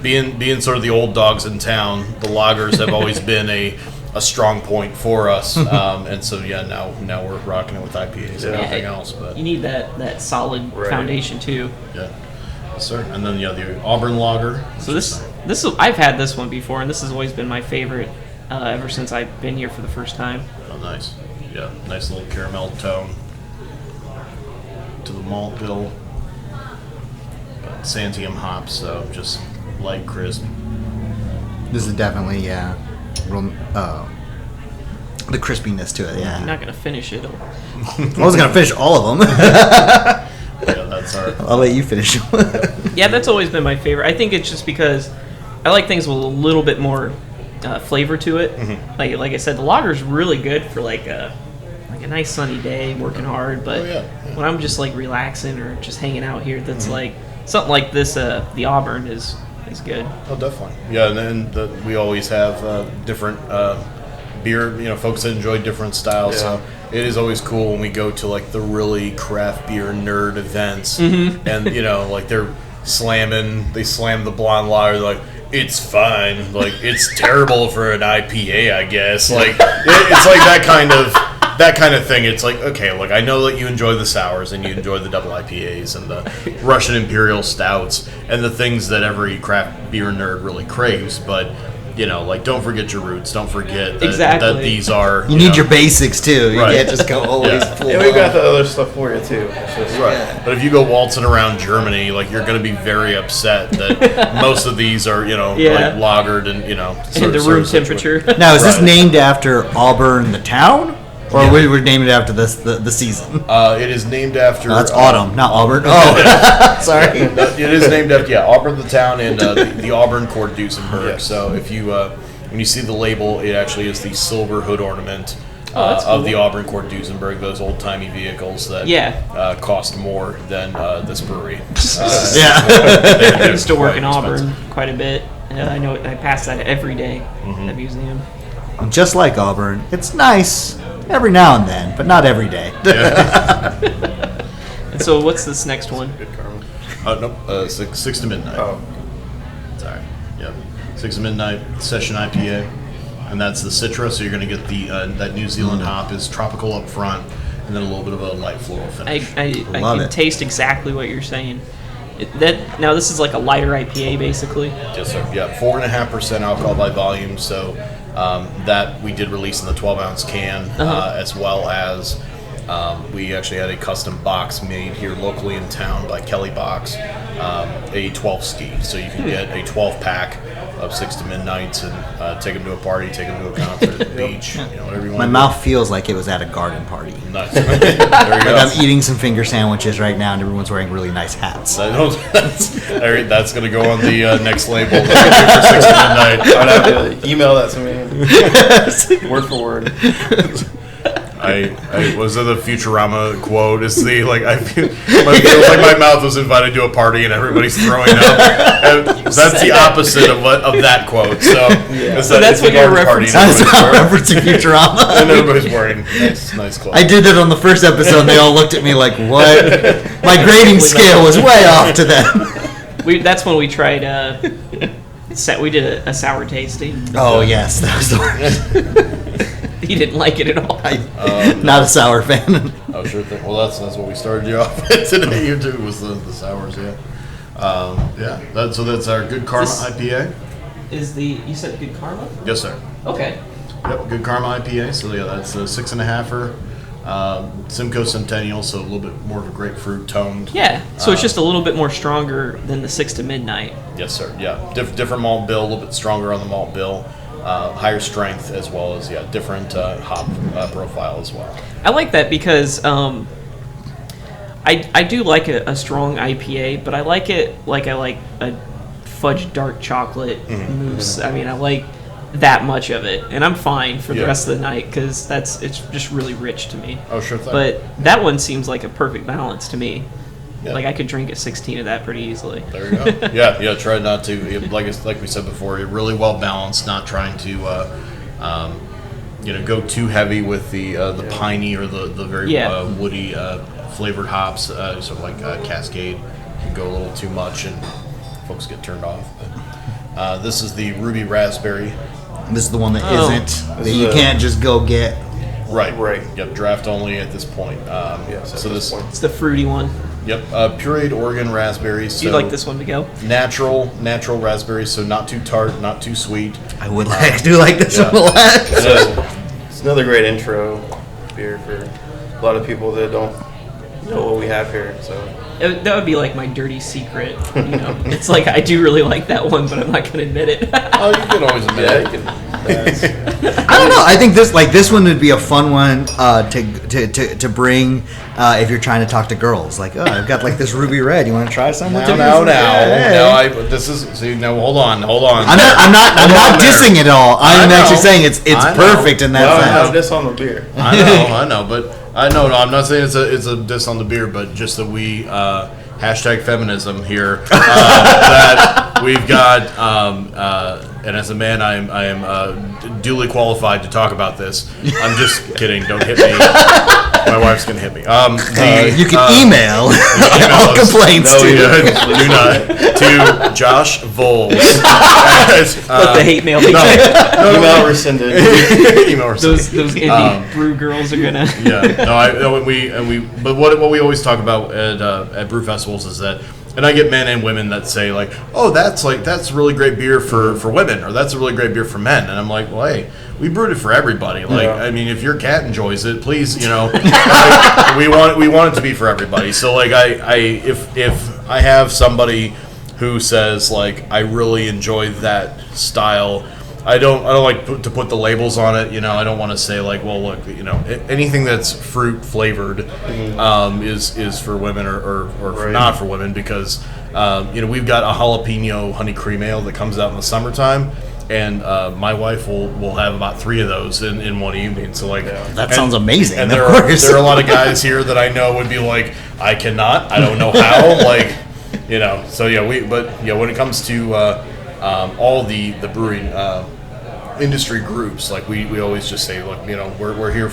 being sort of the old dogs in town. The lagers have always been a strong point for us, and so now we're rocking it with IPAs and everything else. But you need that solid foundation too. Yeah, yes, sir. And then the Auburn lager. So this I've had this one before, and this has always been my favorite ever since I've been here for the first time. Oh, nice. Yeah, nice little caramel tone to the malt bill. Santium hops, so just light, crisp. This is definitely real, the crispiness to it. Yeah. I'm not gonna finish it. I wasn't gonna finish all of them. Yeah, that's our. I'll let you finish them. Yeah, that's always been my favorite. I think it's just because I like things with a little bit more flavor to it. Mm-hmm. Like I said, the lager's really good for like a nice sunny day, working hard. But when I'm just like relaxing or just hanging out here, that's like something like this. The Auburn is good. Oh, definitely. Yeah, and then we always have different beer. Folks that enjoy different styles. So it is always cool when we go to like the really craft beer nerd events, and like they slam the blonde lager, like. It's fine. Like it's terrible for an IPA, I guess. Like it's like that kind of thing. It's like, okay, look, I know that you enjoy the sours and you enjoy the double IPAs and the Russian Imperial Stouts and the things that every craft beer nerd really craves, but like don't forget your roots. Don't forget that these are you need your basics too. You can't just go always full. And we've got the other stuff for you too. Right. But if you go waltzing around Germany, like you're going to be very upset that most of these are like lagered and and the room temperature. Now is this named after Auburn the town? Or we were named it after the season. It is named after. That's autumn, not Auburn. Oh, sorry. It is named after Auburn the town and the Auburn Court Duesenberg. Yes. So if you when you see the label, it actually is the silver hood ornament of the Auburn Court Duesenberg. Those old timey vehicles that cost more than this brewery. I used to work in Auburn quite a bit. I know I pass that every day at the museum. Just like Auburn, it's nice. Every now and then, but not every day. And so, what's this next one? Good karma. Six to midnight. Oh, sorry. Yep. 6 to midnight session IPA, and that's the Citra. So you're going to get the that New Zealand hop is tropical up front, and then a little bit of a light floral finish. I can taste exactly what you're saying. Now this is like a lighter IPA, basically. Yes, sir. Yeah, 4.5% alcohol by volume. So. That we did release in the 12-ounce can, as well as we actually had a custom box made here locally in town by Kelly Box, a 12 ski. So you can get a 12-pack of 6 to midnights and take them to a party, take them to a concert at the beach, whatever you want. My mouth feels like it was at a garden party. Nice. There you go. I'm eating some finger sandwiches right now, and everyone's wearing really nice hats. That's going to go on the next label. For 6 to midnight. I'd have to email that to me. Word for word. I was it the Futurama quote? It's the I feel like my mouth was invited to a party and everybody's throwing up. And that's the opposite of that quote. So, that's what you're referencing. That's what I'm referencing Futurama. And everybody's wearing nice clothes. I did that on the first episode. And they all looked at me like, "What?" My grading scale was way off to them. That's when we tried. We did a sour tasting. Oh yes, that was the worst. He didn't like it at all. Not a sour fan. Oh, sure thing. Well, that's what we started you off with today. You too was the sours, So that's our Good Karma IPA. You said Good Karma? Yes, sir. Okay. Yep, Good Karma IPA. So that's a 6.5er. Simcoe Centennial, so a little bit more of a grapefruit toned. Yeah, so it's just a little bit more stronger than the 6 to midnight. Yes, sir. Yeah, different malt bill, a little bit stronger on the malt bill. higher strength as well as different hop profile as well. I like that because I do like a strong IPA, but I like it like I like a fudge dark chocolate mousse. I mean, I like that much of it, and I'm fine for the rest of the night because it's just really rich to me. Oh, sure thing. But that one seems like a perfect balance to me. Yeah. Like I could drink a 16 of that pretty easily. There you go. Yeah. Try not to, like we said before, you're really well balanced. Not trying to, go too heavy with the piney or the very woody flavored hops. Sort of like Cascade can go a little too much, and folks get turned off. But, this is the Ruby Raspberry. This is the one that isn't. That you can't just go get. Right. Yep. Draft only at this point. So this it's the fruity one. Yep, pureed Oregon raspberries. Do you like this one to go? Natural raspberries, so not too tart, not too sweet. I would do like this one a lot. It's another great intro beer for a lot of people that don't know what we have here. So that would be like my dirty secret. It's like I do really like that one, but I'm not going to admit it. Oh, you can always admit it. You can, I don't know. I think this one would be a fun one to bring if you're trying to talk to girls. Like, oh, I've got like this ruby red. You want to try some? No. Hey. Hold on. I'm not dissing it all. I'm actually saying it's perfect in that sense. I have this on the beer. I know, but no, I'm not saying it's a diss on the beer, but just that we hashtag feminism here. That we've got, and as a man, I am duly qualified to talk about this. I'm just kidding. Don't hit me. My wife's gonna hit me. You can email all complaints do not to Josh Voles. But the hate mail. Email rescinded. Email rescinded. Those indie brew girls are gonna. But what we always talk about at brew festivals is that. And I get men and women that say like, "Oh, that's really great beer for women," or "That's a really great beer for men." And I'm like, "Well, hey, we brewed it for everybody. Like, I mean, if your cat enjoys it, please, we want it to be for everybody." So like, if I have somebody who says like, "I really enjoy that style," I don't like to put the labels on it. I don't want to say like, well, look, anything that's fruit flavored is for women or not for women because we've got a jalapeno honey cream ale that comes out in the summertime, and my wife will have about 3 of those in one evening. So like that sounds amazing. And there are a lot of guys here that I know would be like, I cannot, I don't know how, like So when it comes to all the brewing industry groups, like we always just say, look, we're here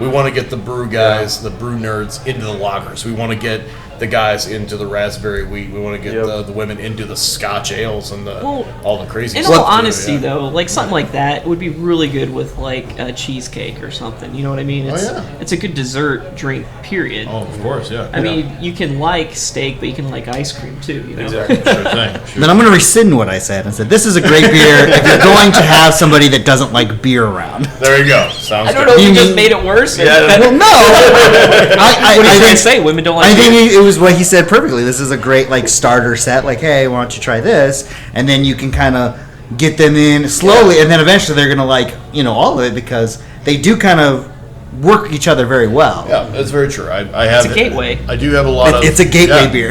we want to get the brew guys, the brew nerds into the lagers. We want to get the guys into the raspberry wheat. We want to get the women into the Scotch ales and all the crazy in stuff. all honesty, though, like something like that would be really good with like a cheesecake or something. You know what I mean? It's a good dessert drink, period. Oh, of course, yeah. I mean, you can like steak, but you can like ice cream too. Exactly. Sure thing. Then I'm going to rescind what I said and said this is a great beer if you're going to have somebody that doesn't like beer around. There you go. Sounds I don't good. know if you just made it worse. Well, no. What are you going to say? Women don't like I beer? think it was what he said perfectly. This is a great like starter set. Like, hey, why don't you try this? And then you can kind of get them in slowly, and then eventually they're gonna like all of it because they do kind of work each other very well. Yeah, that's very true. I have It's a gateway. I do have a lot of. It's a gateway beer.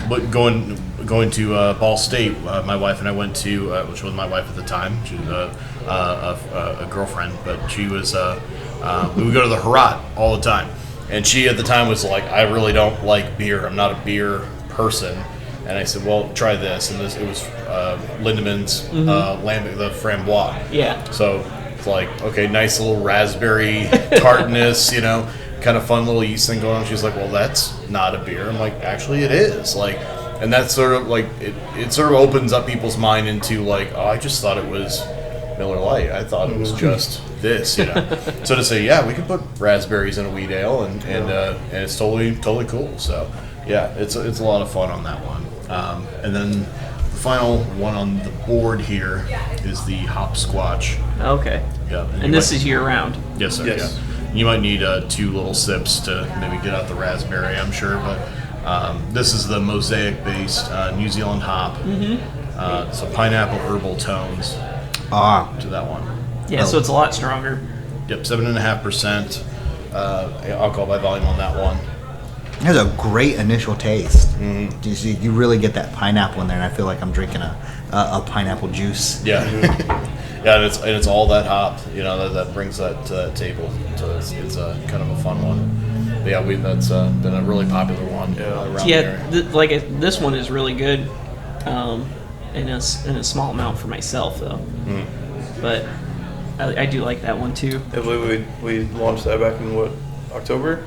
But going to Ball State, my wife and I went to, which was my wife at the time. She was a girlfriend, but she was. We would go to the Herat all the time. And she at the time was like, I really don't like beer. I'm not a beer person. And I said, well, try this. And it was Lindemann's Lambic, the Frambois. Yeah. So it's like, okay, nice little raspberry tartness, kind of fun little yeast thing going on. She's like, well, that's not a beer. I'm like, actually, it is. Like, and that's sort of like, it sort of opens up people's mind into like, oh, I just thought it was Miller Lite. I thought it was just this, So to say, yeah, we can put raspberries in a wheat ale, and it's totally cool. So yeah, it's a lot of fun on that one. And then the final one on the board here is the Hop Squatch. Okay. Yeah, and this is year round. Yes, sir. Yes. Yeah. You might need 2 little sips to maybe get out the raspberry, I'm sure, but this is the mosaic-based New Zealand hop. So pineapple herbal tones. to that one. Yeah, so it's a lot stronger. Yep, 7.5% alcohol by volume on that one. It has a great initial taste. You really get that pineapple in there, and I feel like I'm drinking a pineapple juice. Yeah, yeah, and it's all that hop. That brings that to that table. So it's kind of a fun one. But yeah, that's been a really popular one around here. This one is really good, in a small amount for myself though. But I do like that one too. I believe we launched that back in October.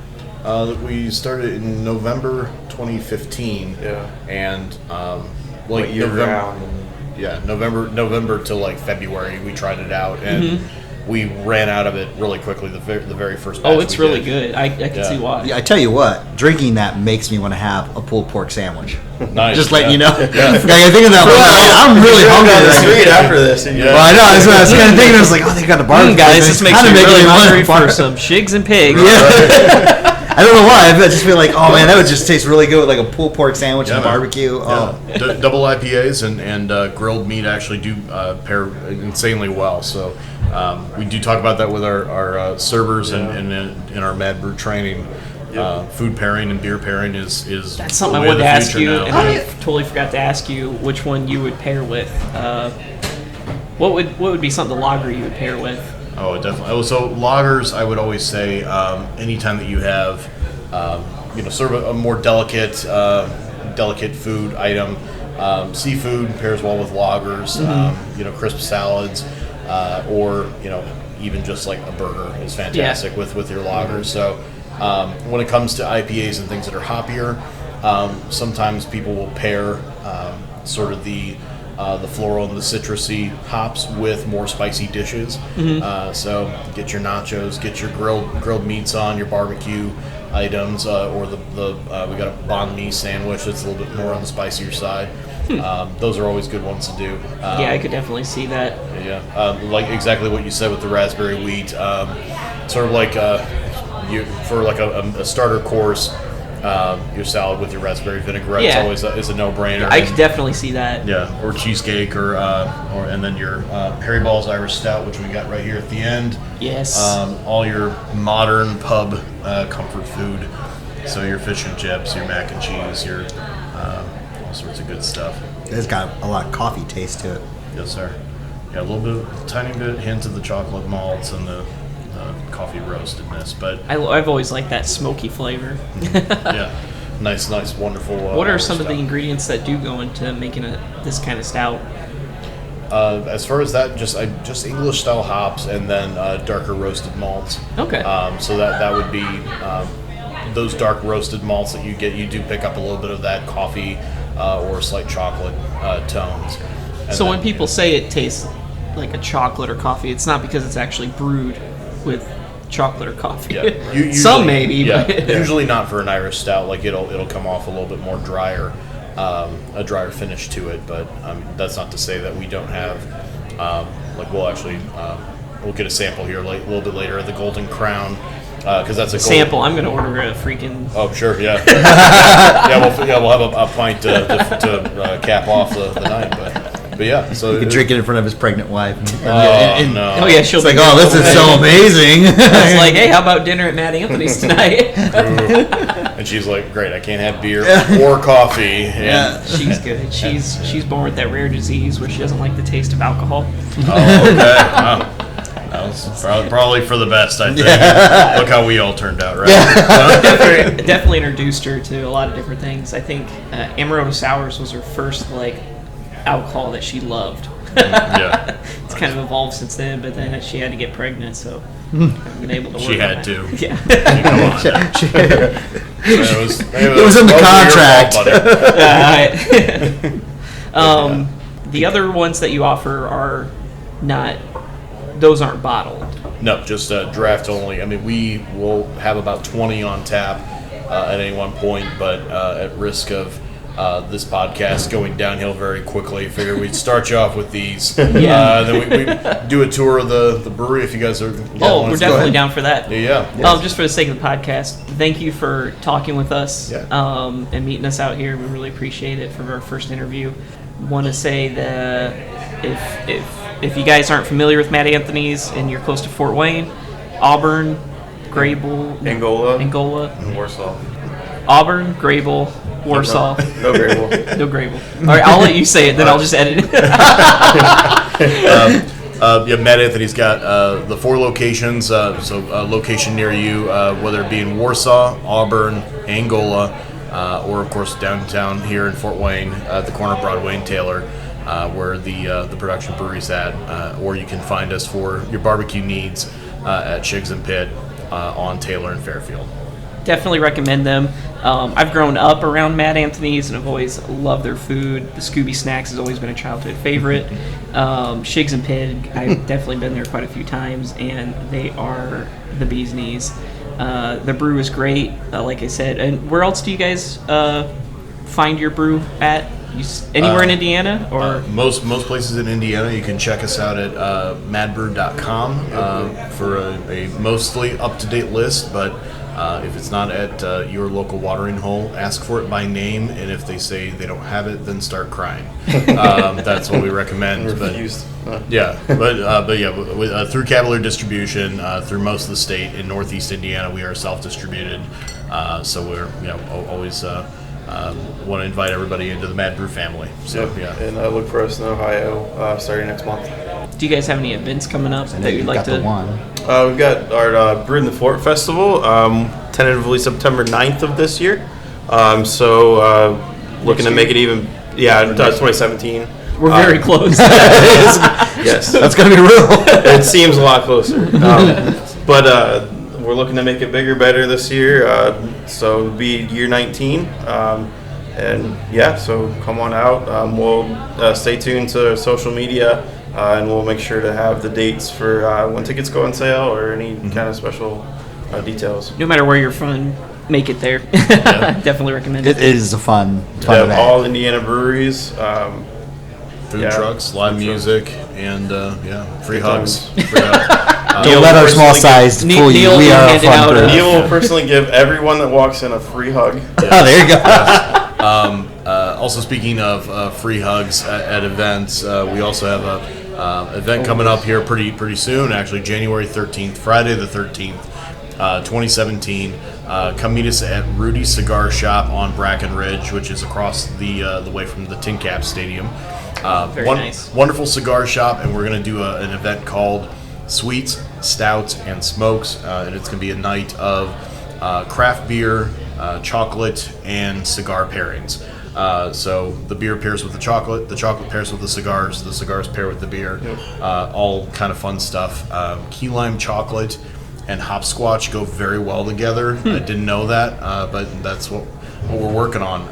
We started in November 2015. Yeah. And year round. Yeah, November to February we tried it out, and we ran out of it really quickly. The very first batch. Oh, it's really good. I can see why. Yeah, I tell you what, drinking that makes me want to have a pulled pork sandwich. Nice. Just letting you know. Yeah. Like, I think of that. I'm really hungry. On the street after this. And Well, I know. I was kind of thinking. I was like, oh, they got a barbecue. Guys, this makes me really hungry for some. some shigs and pigs. Yeah. I don't know why. I just feel like, oh man, that would just taste really good with a pulled pork sandwich and barbecue. Oh. Double IPAs and grilled meat actually do pair insanely well. So we do talk about that with our servers and in our Mad Brew training. Food pairing and beer pairing is That's something I wanted to ask you, and I totally forgot to ask you which one you would pair with. What would be something the lager you would pair with? Oh, definitely. So lagers, I would always say, anytime that you have, sort of a more delicate food item, seafood pairs well with lagers. Crisp salads, or even just like a burger is fantastic with your lagers. So when it comes to IPAs and things that are hoppier, sometimes people will pair sort of the floral and the citrusy hops with more spicy dishes. So get your nachos, get your grilled meats on, your barbecue items, or we got a banh mi sandwich that's a little bit more on the spicier side. Those are always good ones to do. Yeah, I could definitely see that. Yeah, like exactly what you said with the raspberry wheat. Sort of like for like a starter course. Your salad with your raspberry vinaigrette is a no-brainer. I could definitely see that. Yeah, or cheesecake, or and then your Harry Ball's Irish Stout, which we got right here at the end. Yes. All your modern pub comfort food, so your fish and chips, your mac and cheese, your all sorts of good stuff. It's got a lot of coffee taste to it. Yes, sir. Yeah, a tiny bit hint of the chocolate malts and the coffee roastedness, but I've always liked that smoky flavor. Yeah, nice, wonderful. What are some stout. of the ingredients that do go into making this kind of stout? As far as that, just English style hops and then darker roasted malts. Okay. So that would be those dark roasted malts that you get. You do pick up a little bit of that coffee or slight chocolate tones. So when people say it tastes like a chocolate or coffee, it's not because it's actually brewed with chocolate or coffee. Yeah, some maybe. Yeah, but usually not for an Irish stout. Like it'll come off a little bit more drier, a drier finish to it. But that's not to say that we don't have. We'll get a sample here a little bit later of the Golden Crown, because that's a sample. I'm going to order a freaking. Oh sure, yeah. We'll have a pint to cap off the night, but yeah, so You can drink it in front of his pregnant wife. No. Oh yeah, she'll It's be like, oh, this is so amazing. It's like, hey, how about dinner at Matt Anthony's tonight? And she's like, great, I can't have beer or coffee. And She's good. She's born with that rare disease where she doesn't like the taste of alcohol. Oh, okay. Wow. That was probably for the best, I think. Look how we all turned out, right? Definitely introduced her to a lot of different things. I think Amaretto Sours was her first alcohol that she loved. Yeah. It's kind of evolved since then, but then she had to get pregnant, so I've been able to work She on had that. to. Yeah. Come on. It was in the contract. The other ones that you offer are not; those aren't bottled. No, just draft only. I mean, we will have about 20 on tap at any one point, but at risk of this podcast going downhill very quickly, figure we'd start you off with these. Then we do a tour of the brewery if you guys are. We're definitely down for that. Yeah. Just for the sake of the podcast, thank you for talking with us and meeting us out here. We really appreciate it for our first interview. Want to say that if if you guys aren't familiar with Matt Anthony's and you're close to Fort Wayne, Auburn, Grable, Angola, and Warsaw. Auburn, Grable, Warsaw. No Grable. No Grable. All right, I'll let you say it, then I'll just edit it. Matt Anthony's got the 4 locations, so a location near you, whether it be in Warsaw, Auburn, Angola, or of course downtown here in Fort Wayne, at the corner of Broadway and Taylor, where the production brewery's at, or you can find us for your barbecue needs at Shigs and Pit on Taylor and Fairfield. Definitely recommend them. I've grown up around Matt Anthony's and I've always loved their food. The Scooby Snacks has always been a childhood favorite. Shigs and Pig, I've definitely been there quite a few times, and they are the bee's knees. The brew is great, like I said. And where else do you guys find your brew at? Anywhere in Indiana? Or most places in Indiana. You can check us out at madbrew.com for a mostly up-to-date list, but if it's not at your local watering hole, ask for it by name, and if they say they don't have it, then start crying. That's what we recommend. Refused. But through Cavalier Distribution, through most of the state in Northeast Indiana, we are self-distributed. So we're always want to invite everybody into the Mad Brew family. So and look for us in Ohio starting next month. do you guys have any events coming up that you'd like to? The one. We've got our Brew in the Fort Festival, tentatively September 9th of this year. Looking to make it even, 2017. We're very close. Yes. That's going to be real. It seems a lot closer. But we're looking to make it bigger, better this year. So it'll be year 19. So come on out. We'll stay tuned to social media, and we'll make sure to have the dates for when tickets go on sale or any kind of special details. No matter where you're from, make it there. Definitely recommend it. It is a fun event. All Indiana breweries. Food trucks, live music, and free hugs. Don't let our small size fool you. We are a fun brewery. Neil will personally give everyone that walks in a free hug. Oh, there you go. Also, speaking of free hugs at events, we also have a event coming up here pretty soon. Actually, January 13th, Friday the 13th, 2017. Come meet us at Rudy's Cigar Shop on Bracken Ridge, which is across the way from the Tin Cap Stadium. Very nice. Wonderful cigar shop, and we're going to do an event called Sweets, Stouts, and Smokes, and it's going to be a night of craft beer, chocolate, and cigar pairings. So the beer pairs with the chocolate pairs with the cigars pair with the beer. All kind of fun stuff. Key lime chocolate and hopscotch go very well together. I didn't know that, but that's what we're working on.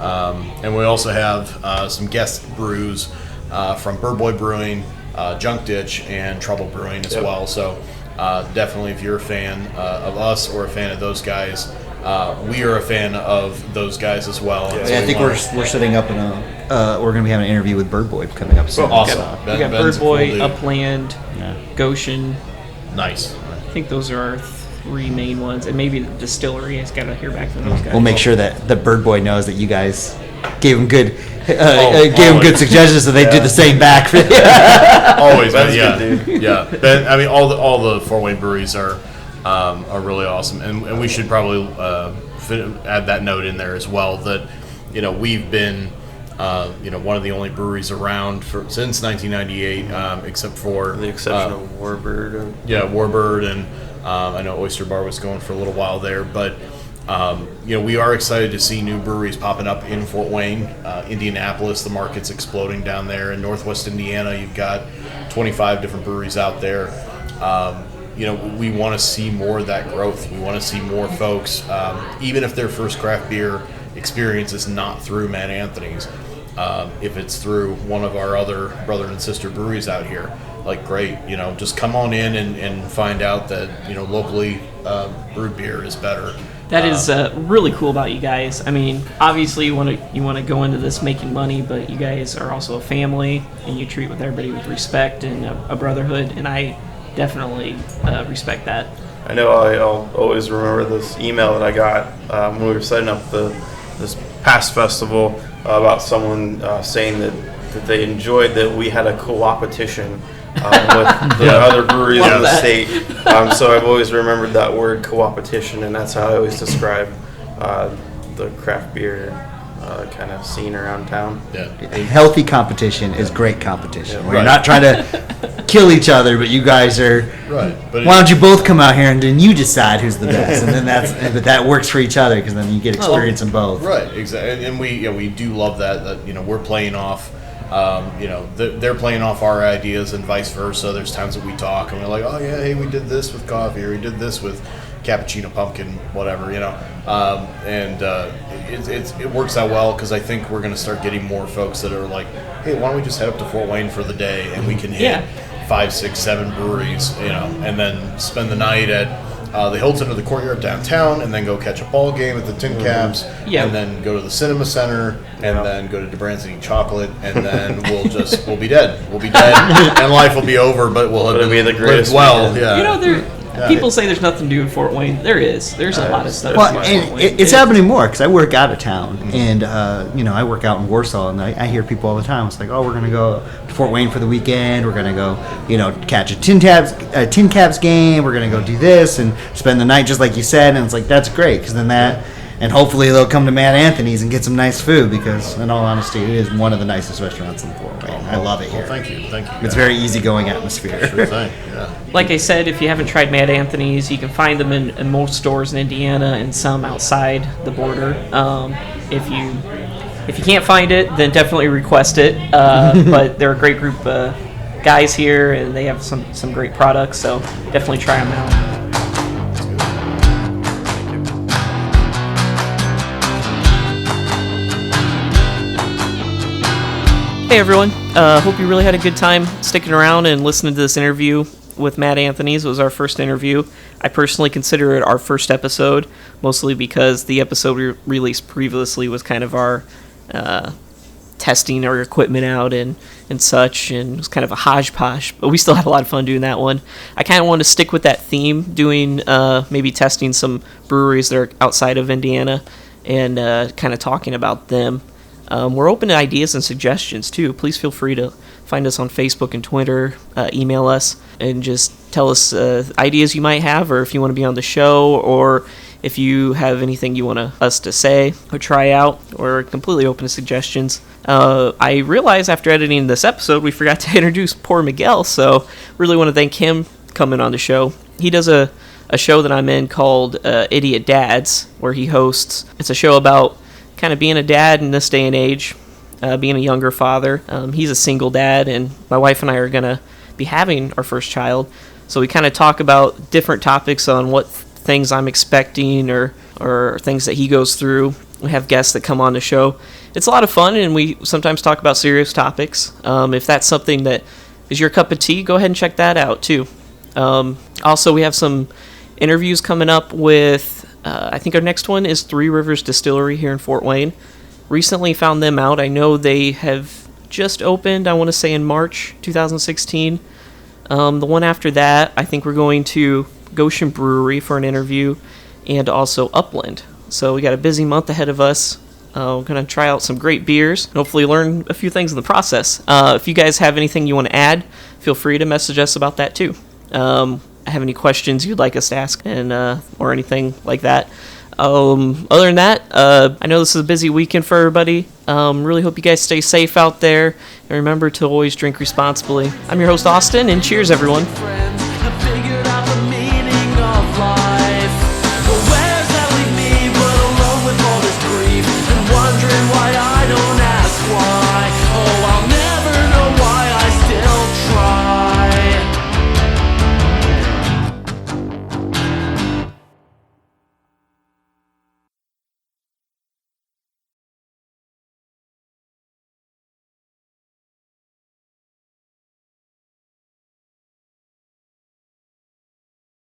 And we also have some guest brews from Bird Boy Brewing, Junk Ditch, and Trouble Brewing as well. So definitely, if you're a fan of us or a fan of those guys, we are a fan of those guys as well. Yeah, I think we're setting up we're going to be having an interview with Bird Boy coming up soon. Awesome. We got Bird Boy, Upland, Goshen. Nice. I think those are our 3 main ones, and maybe the distillery. I just got to hear back from those guys. We'll make sure that the Bird Boy knows that you guys gave him good good suggestions, so they do the same back. Always, Ben's man. good, dude. Yeah. Ben, I mean, all the Fort Wayne breweries are really awesome, and we should probably add that note in there as well. That we've been one of the only breweries around since 1998, except for The exception of Warbird. Warbird, and I know Oyster Bar was going for a little while there, but we are excited to see new breweries popping up in Fort Wayne, Indianapolis. The market's exploding down there. In Northwest Indiana, you've got 25 different breweries out there. We want to see more of that growth. We want to see more folks, even if their first craft beer experience is not through Matt Anthony's, if it's through one of our other brother and sister breweries out here, great, just come on in and find out that, locally brewed beer is better. That is really cool about you guys. I mean, obviously you want to go into this making money, but you guys are also a family, and you treat with everybody with respect and a brotherhood, and I definitely respect that. I know I'll always remember this email that I got when we were setting up this past festival about someone saying that they enjoyed that we had a co-opetition with the other breweries in the that. state. So I've always remembered that word, co-opetition, and that's how I always describe the craft beer kind of scene around town. Yeah. Healthy competition is great competition. Yeah, Where right. you're not trying to kill each other, but you guys are. Right. But Why don't you both come out here and then you decide who's the best, and then but that works for each other because then you get experience in both. Right, exactly, and we do love that we're playing off, they're playing off our ideas and vice versa. There's times that we talk and we're like, oh yeah, hey, we did this with coffee or we did this with cappuccino pumpkin, whatever, it works out well because I think we're going to start getting more folks that are like, hey, why don't we just head up to Fort Wayne for the day and we can hit 5, 6, 7 breweries, and then spend the night at the Hilton or the Courtyard downtown, and then go catch a ball game at the Tin Caps, and then go to the Cinema Center, and then go to DeBrands and eat chocolate, and then we'll be dead. We'll be dead, and life will be over, but we'll have be the greatest lived well. weekend. People say there's nothing to do in Fort Wayne. There is. There's a lot of stuff. Well, in Fort and Wayne. it's happening more because I work out of town, and I work out in Warsaw, and I hear people all the time. It's like, oh, we're gonna go to Fort Wayne for the weekend. We're gonna go, catch a Tin Caps game. We're gonna go do this and spend the night, just like you said. And it's like that's great because then and hopefully they'll come to Mad Anthony's and get some nice food because, in all honesty, it is one of the nicest restaurants in Fort Wayne. I love it here. Thank you. It's very easygoing atmosphere. Sure thing. Yeah. Like I said, if you haven't tried Mad Anthony's, you can find them in most stores in Indiana and some outside the border. If you can't find it, then definitely request it. But they're a great group of guys here, and they have some great products, so definitely try them out. Hey everyone, hope you really had a good time sticking around and listening to this interview with Mad Anthony's. It was our first interview. I personally consider it our first episode, mostly because the episode we released previously was kind of our testing our equipment out and such, and it was kind of a hodgepodge, but we still had a lot of fun doing that one. I kind of wanted to stick with that theme, doing maybe testing some breweries that are outside of Indiana and kind of talking about them. We're open to ideas and suggestions, too. Please feel free to find us on Facebook and Twitter, email us, and just tell us ideas you might have, or if you want to be on the show, or if you have anything you want us to say or try out. We're completely open to suggestions. I realized after editing this episode, we forgot to introduce poor Miguel, so really want to thank him coming on the show. He does a show that I'm in called Idiot Dads, where he hosts. It's a show about kind of being a dad in this day and age, being a younger father. He's a single dad, and my wife and I are going to be having our first child. So we kind of talk about different topics on what things I'm expecting or things that he goes through. We have guests that come on the show. It's a lot of fun, and we sometimes talk about serious topics. If that's something that is your cup of tea, go ahead and check that out, too. Also, we have some interviews coming up with... I think our next one is Three Rivers Distillery here in Fort Wayne. Recently found them out. I know they have just opened, I want to say in March 2016. The one after that, I think we're going to Goshen Brewery for an interview, and also Upland. So we got a busy month ahead of us. We're going to try out some great beers and hopefully learn a few things in the process. If you guys have anything you want to add, feel free to message us about that too. Have any questions you'd like us to ask and or anything like that. Other than that, I know this is a busy weekend for everybody. Really hope you guys stay safe out there, and remember to always drink responsibly. I'm your host, Austin, and cheers, everyone.